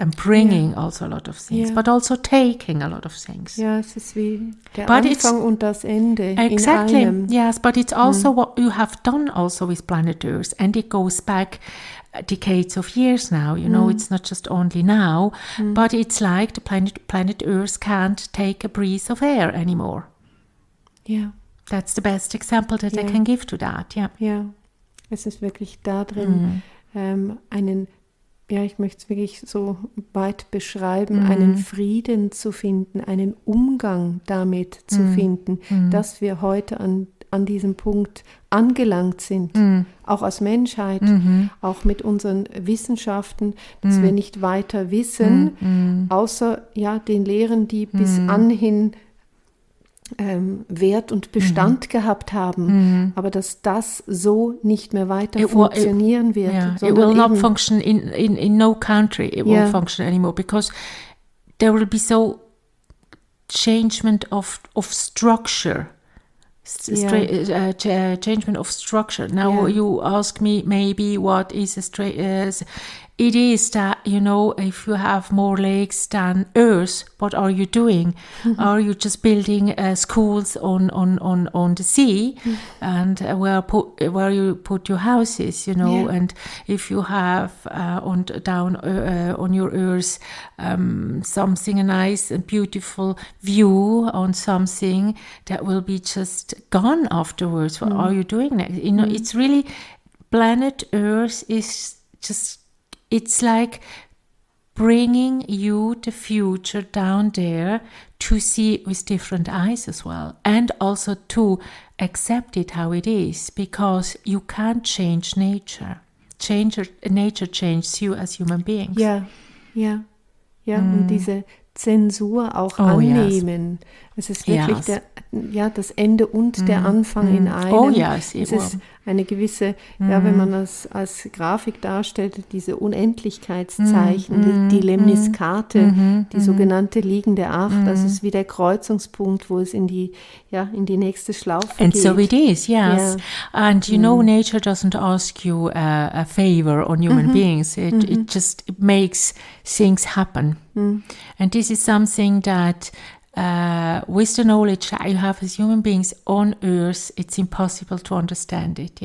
And bringing also a lot of things, but also taking a lot of things. Ja, es ist wie der Anfang und das Ende. Exactly. In einem. Yes, but it's also what you have done also with planet Earth, and it goes back decades of years now. It's not just only now, but it's like the planet Earth can't take a breath of air anymore. Ja. That's the best example that I can give to that. Yeah. Ja, es ist wirklich da drin, ich möchte es wirklich so weit beschreiben, einen Frieden zu finden, einen Umgang damit zu finden, dass wir heute an diesem Punkt angelangt sind, auch als Menschheit, auch mit unseren Wissenschaften, dass wir nicht weiter wissen, außer den Lehren, die bis anhin Wert und Bestand gehabt haben, aber dass das so nicht mehr weiter funktionieren wird. It will not function in no country. It won't function anymore, because there will be so changement of structure. Changement of structure. Now you ask me maybe what is it is that, if you have more lakes than Earth, what are you doing? Are you just building schools on the sea, and where you put your houses, and if you have on your Earth something, a nice and beautiful view on something, that will be just gone afterwards. What are you doing next? It's really, planet Earth is just, it's like bringing you the future down there to see it with different eyes as well, and also to accept it how it is, because you can't change nature. Nature changes you as human beings. Ja, und diese Zensur auch annehmen. Es ist wirklich das Ende und der Anfang in einem. Es ist eine gewisse, wenn man das als Grafik darstellt, diese Unendlichkeitszeichen, die Lemniskate, die sogenannte liegende Acht, das ist wie der Kreuzungspunkt, wo es in die nächste Schlaufe and geht. So it is, yes. And nature doesn't ask you a favor on human beings. It just makes things happen. And this is something that with the knowledge that you have as human beings on Earth, it's impossible to understand it.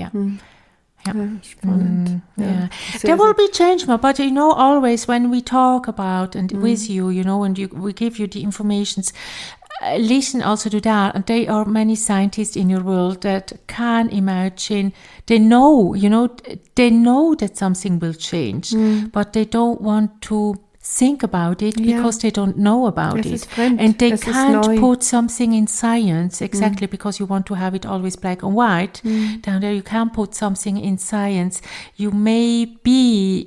Spannend. There will be change, but always when we talk about and with you, and we give you the informations, listen also to that. And there are many scientists in your world that can imagine, they know that something will change, but they don't want to think about it because they don't know about it. And they can't put something in science exactly because you want to have it always black and white. Down there you can't put something in science. You may be,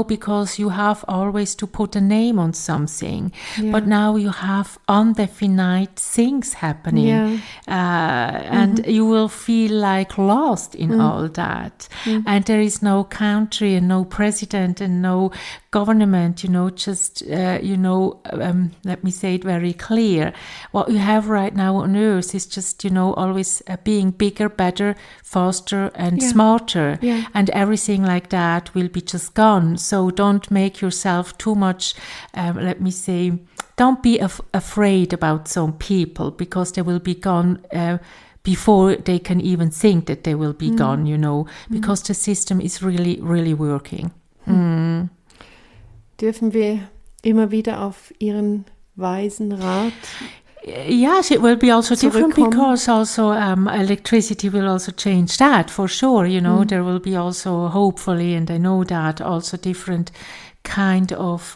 because you have always to put a name on something. But now you have undefined things happening. And you will feel like lost in all that. And there is no country and no president and no government, just, let me say it very clear. What you have right now on Earth is just, always being bigger, better, faster and smarter. And everything like that will be just gone. So don't make yourself too much, don't be afraid about some people because they will be gone before they can even think that they will be gone, because the system is really, really working. Dürfen wir immer wieder auf Ihren weisen Rat? Yes, it will be also different because also electricity will also change that for sure. There will be also hopefully, and I know that also different kind of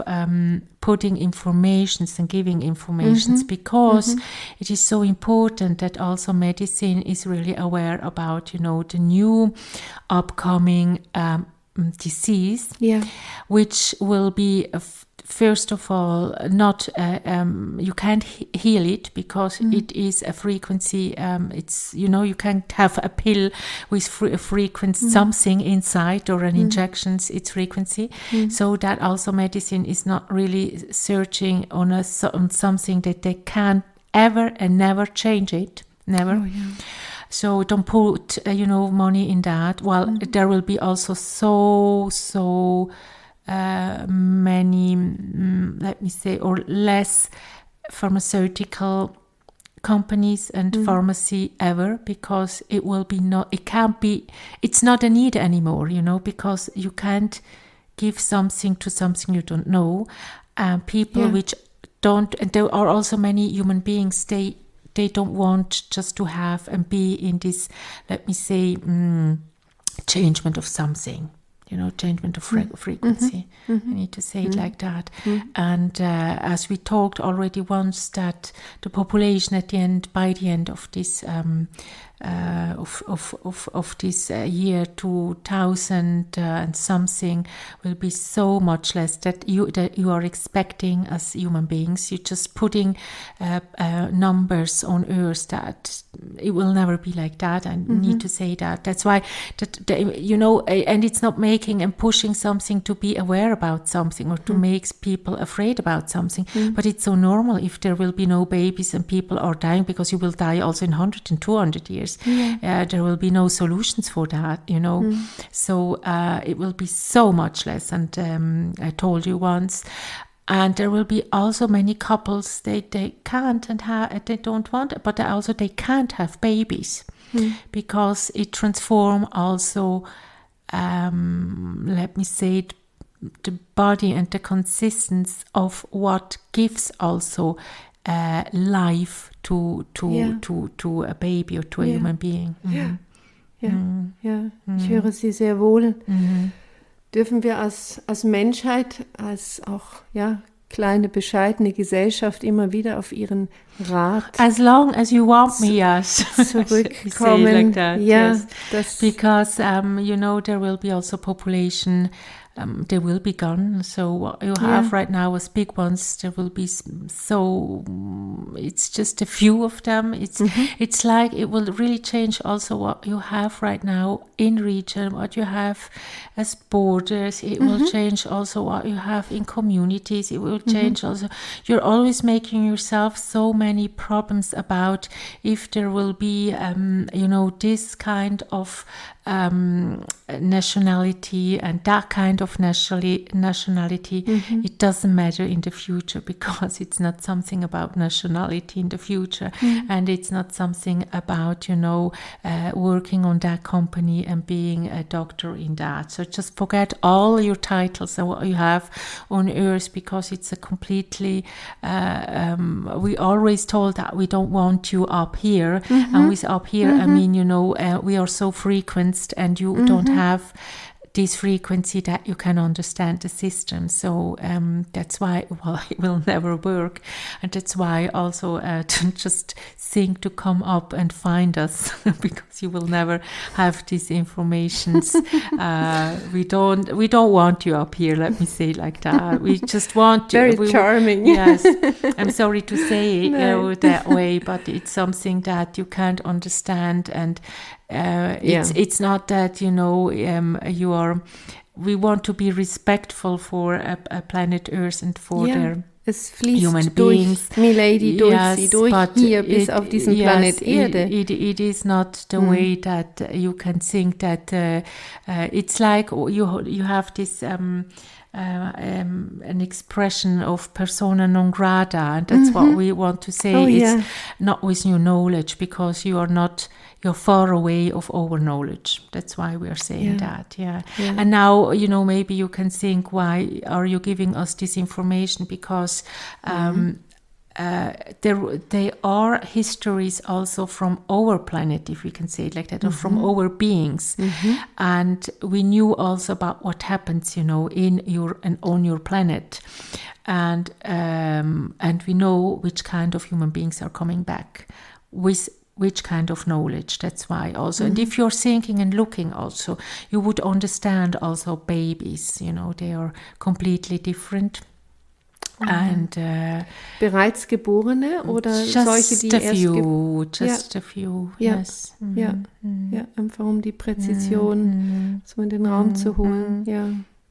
putting informations and giving informations because it is so important that also medicine is really aware about the new upcoming disease, which will be first of all not you can't heal it because it is a frequency. It's you can't have a pill with a frequency something inside or an injections. It's frequency, so that also medicine is not really searching on something that they can ever and never change it. Never. So don't put, money in that. Well, there will be also so many, let me say, or less pharmaceutical companies and pharmacy ever because it's not a need anymore, because you can't give something to something you don't know. People which don't, and there are also many human beings, they don't want just to have and be in this, let me say, changement of something, changement of frequency. I need to say it like that. And as we talked already once, that the population by the end of this of this year 2000 and something will be so much less that you are expecting as human beings. You're just putting numbers on Earth that it will never be like that. I need to say that. That's why and it's not making and pushing something to be aware about something or to make people afraid about something. But it's so normal if there will be no babies and people are dying, because you will die also in 100 and 200 years. There will be no solutions for that, So it will be so much less. And I told you once, and there will be also many couples they can't and they don't want, but also they can't have babies because it transforms also, let me say, the body and the consistency of what gives also life to a baby or to a human being. Ich höre Sie sehr wohl. Dürfen wir als Menschheit, als auch kleine, bescheidene Gesellschaft immer wieder auf Ihren Rat as long as you want me, yes, zurückkommen. Like that, yes. Because there will be also population. They will be gone. So what you have right now as big ones, there will be it's just a few of them. It's like it will really change also what you have right now in region, what you have as borders. It will change also what you have in communities. It will change also. You're always making yourself so many problems about if there will be, this kind of nationality and that kind of of nationality, it doesn't matter in the future, because it's not something about nationality in the future, and it's not something about, working on that company and being a doctor in that. So just forget all your titles and what you have on earth, because it's a completely, we always told that we don't want you up here, and with up here, I mean, we are so frequenced, and you don't have this frequency that you can understand the system. So that's why, it will never work. And that's why also to just think to come up and find us, because you will never have these informations. We don't want you up here, let me say it like that. We just want you. Very charming. Yes. I'm sorry to say it that way, but it's something that you can't understand, and it's not that, you are, we want to be respectful for a planet Earth and for their es fließt human durch beings. Milady, durch sie, durch hier bis auf diesen Planet Erde. It is not the way that you can think that it's like you have this an expression of persona non grata, and that's what we want to say. It's not with new knowledge, because you're far away of our knowledge. That's why we are saying that. And now, maybe you can think, why are you giving us this information? Because there are histories also from our planet, if we can say it like that, or from our beings, and we knew also about what happens, in your and on your planet, and we know which kind of human beings are coming back with which kind of knowledge. That's why also, and if you're thinking and looking also, you would understand also babies. They are completely different. And bereits Geborene oder solche, die just a few, yes. Ja, einfach um die Präzision so in den Raum zu holen.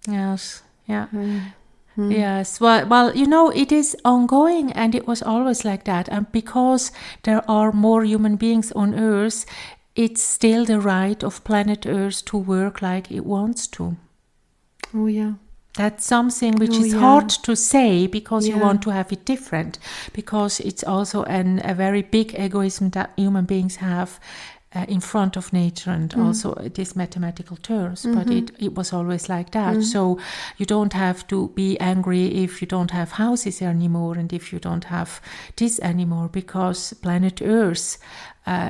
Yes, Yes, well, it is ongoing, and it was always like that. And because there are more human beings on Earth, it's still the right of planet Earth to work like it wants to. Oh, yeah. That's something which is hard to say, because you want to have it different, because it's also a very big egoism that human beings have in front of nature, and also these mathematical terms, but it was always like that. So you don't have to be angry if you don't have houses anymore, and if you don't have this anymore, because planet Earth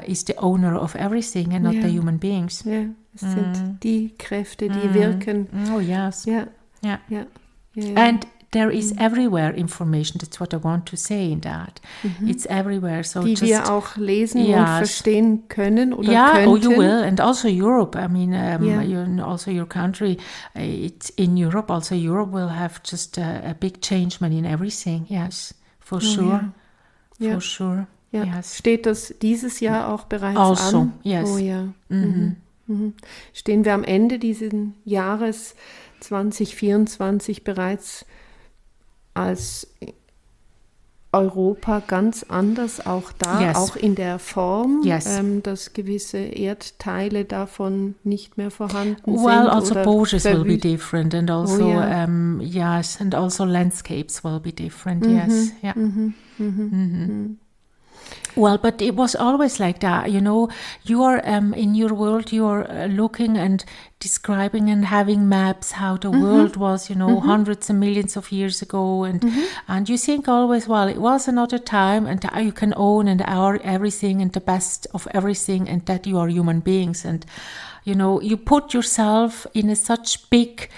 is the owner of everything, and not the human beings. Ja, es sind die Kräfte, die wirken. Oh, yes. Yeah. And there is everywhere information. That's what I want to say in that. It's everywhere. So die wir auch lesen und verstehen können oder könnten. Oh, you will. And also Europe. I mean, also your country. It's in Europe. Also Europe will have just a big change in everything. Yes, for sure. For sure. Ja. Yes. Steht das dieses Jahr auch bereits also, an? Yes. Oh ja. Stehen wir am Ende dieses Jahres 2024 bereits als Europa ganz anders, auch da, auch in der Form, dass gewisse Erdteile davon nicht mehr vorhanden sind. Well, also borders will be different, and also and also landscapes will be different. Yes, Well, but it was always like that, you are in your world, you are looking and describing and having maps how the world was, hundreds and millions of years ago, and you think always, well, it was another time, and you can own and are everything and the best of everything, and that you are human beings, and you put yourself in such big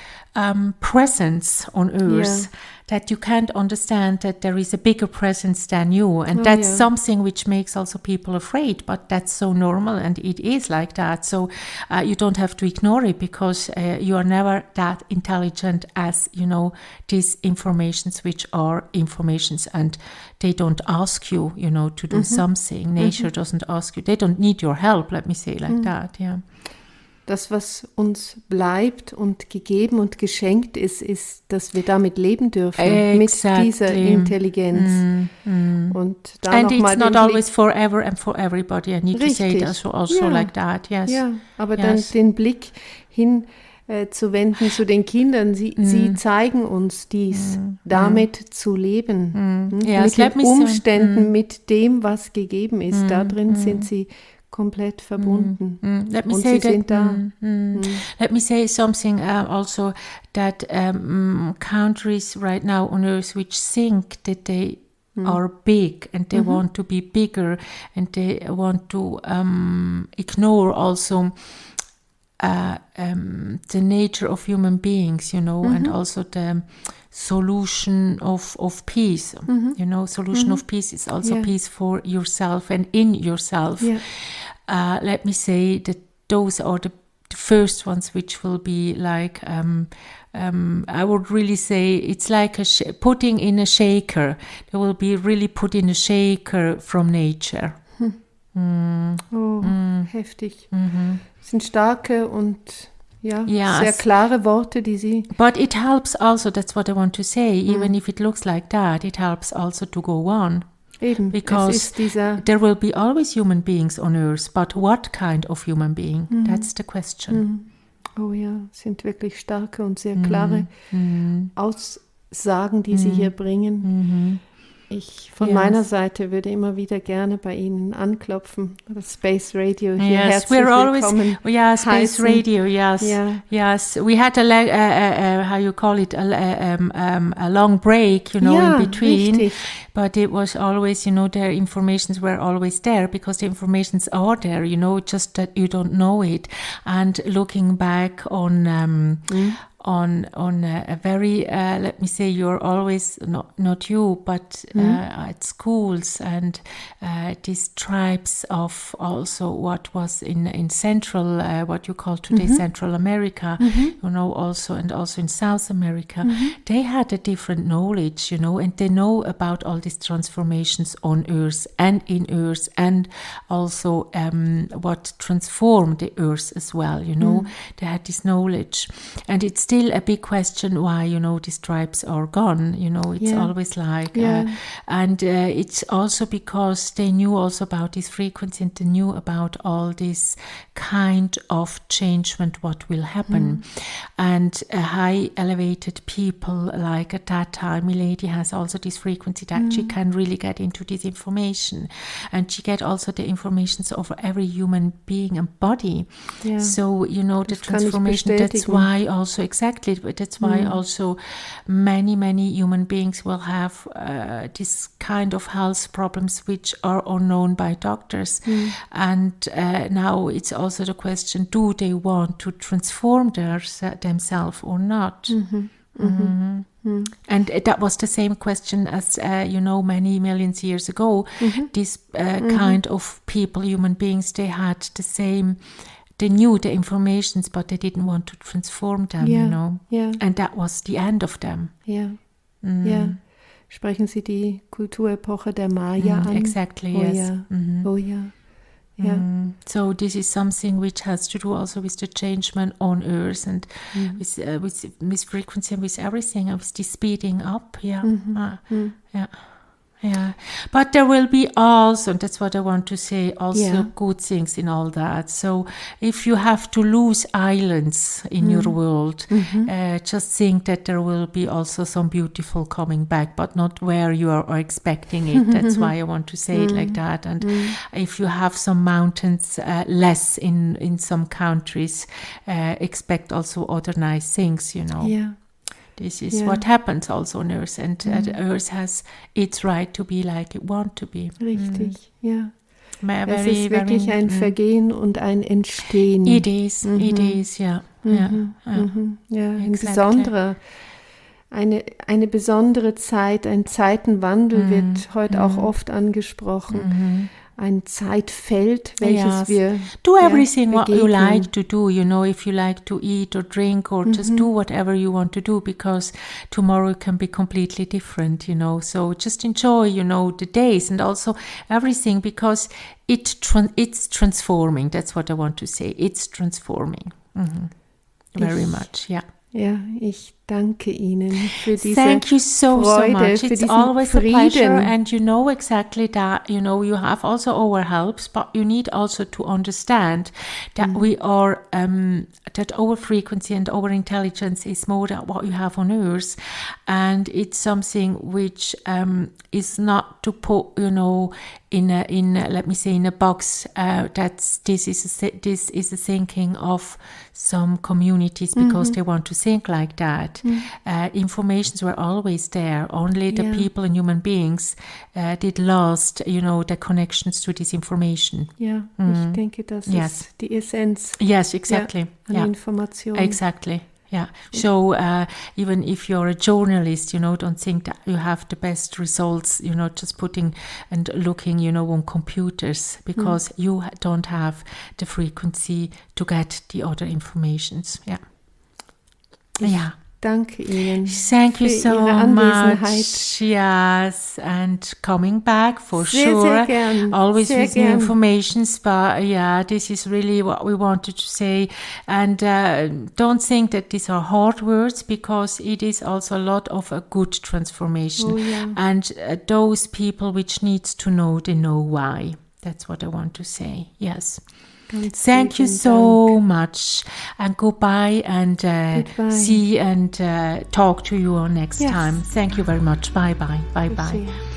presence on Earth that you can't understand that there is a bigger presence than you, and that's something which makes also people afraid, but that's so normal, and it is like that. So you don't have to ignore it, because you are never that intelligent as these informations, which are informations, and they don't ask you to do something. Nature doesn't ask you, they don't need your help, let me say like that. Das, was uns bleibt und gegeben und geschenkt ist, dass wir damit leben dürfen, mit dieser Intelligenz. Und da and it's not always forever and for everybody. I need to say it also like that. Yes. Ja, aber dann den Blick hin zu wenden zu den Kindern. Sie zeigen uns dies, damit zu leben. Yes, mit den Umständen, mit dem, was gegeben ist. Da drin sind sie komplett verbunden. Let me und say sie that, sind da. Let me say something also, that countries right now on earth which think that they are big and they want to be bigger and they want to ignore also the nature of human beings, and also the solution of peace. Solution of peace is also peace for yourself and in yourself. Let me say that those are the first ones which will be like, I would really say it's like putting in a shaker. They will be really put in a shaker from nature. Heftig. Das sind starke und sehr klare Worte, die sie... But it helps also, that's what I want to say, even if it looks like that, it helps also to go on. Eben, because there will be always human beings on earth, but what kind of human being? That's the question. Oh ja, sind wirklich starke und sehr klare Aussagen, die sie hier bringen. Ich von meiner Seite würde immer wieder gerne bei Ihnen anklopfen. Das Space Radio hier herzlich willkommen. Space Radio. Yes. We had how you call it, a long break, in between. Richtig. But it was always, their informations were always there because the informations are there, just that you don't know it. And looking back on a very, let me say, you're always, not you, but at schools and these tribes of also what was in Central, what you call today Central America, also, and also in South America, they had a different knowledge, and they know about all these transformations on Earth and in Earth, and also what transformed the Earth as well, they had this knowledge. And it's still a big question why, these tribes are gone, it's always like, and it's also because they knew also about this frequency and they knew about all this kind of changement, what will happen. And high elevated people, like at that time, Milady has also this frequency that she can really get into this information, and she get also the informations of every human being and body. So the transformation, that's why also that's why also many human beings will have this kind of health problems which are unknown by doctors. And now it's also the question, do they want to transform themselves or not? And that was the same question as, many millions years ago. This kind of people, human beings, they had the same, they knew the informations, but they didn't want to transform them, And that was the end of them. Sprechen Sie die Kulturepoche der Maya an? Exactly, yes. So this is something which has to do also with the changement on Earth and with frequency and with everything, and with the speeding up. But there will be also, and that's what I want to say, also good things in all that. So if you have to lose islands in your world, just think that there will be also some beautiful coming back, but not where you are expecting it. That's why I want to say it like that. And if you have some mountains less in some countries, expect also other nice things, This is what happens also on Earth, and Earth has its right to be like it wants to be. Richtig, es ist wirklich ein Vergehen und ein Entstehen. It is, eine besondere Zeit, ein Zeitenwandel wird heute auch oft angesprochen. Ein Zeitfeld, welches wir do everything what you like to do, if you like to eat or drink or just do whatever you want to do, because tomorrow can be completely different, so just enjoy, the days and also everything, because it's transforming. That's what I want to say. It's transforming very much. Ja, ich danke Ihnen für diese Thank you so Freude, much. für It's diesen always a pleasure, Frieden. and you know exactly that. You know, you have also our helps, but you need also to understand that we are that our frequency and our intelligence is more than what you have on Earth, and it's something which is not to put, you know, in let me say in a box. This is the thinking of some communities because they want to think like that. Informations were always there. Only the people and human beings did lost, you know, the connections to this information. Ja, ich denke, das ist die Essenz. Yes, exactly. An Information. Exactly. Yeah. So even if you're a journalist, you know, don't think that you have the best results, you know, just putting and looking, you know, on computers, because you don't have the frequency to get the other informations. Yeah. Yeah. Danke Ihnen. Thank you so Ihre Anwesenheit. much. Yes, and coming back for Sehr, sure. sehr gern. Always Sehr with gern. new informations, but yeah, this is really what we wanted to say. And don't think that these are hard words, because it is also a lot of a good transformation. Oh, yeah. And those people which needs to know, they know why. That's what I want to say. Yes. Thank you so much, and goodbye, and see and talk to you next time. Thank you very much. Bye bye. Bye bye.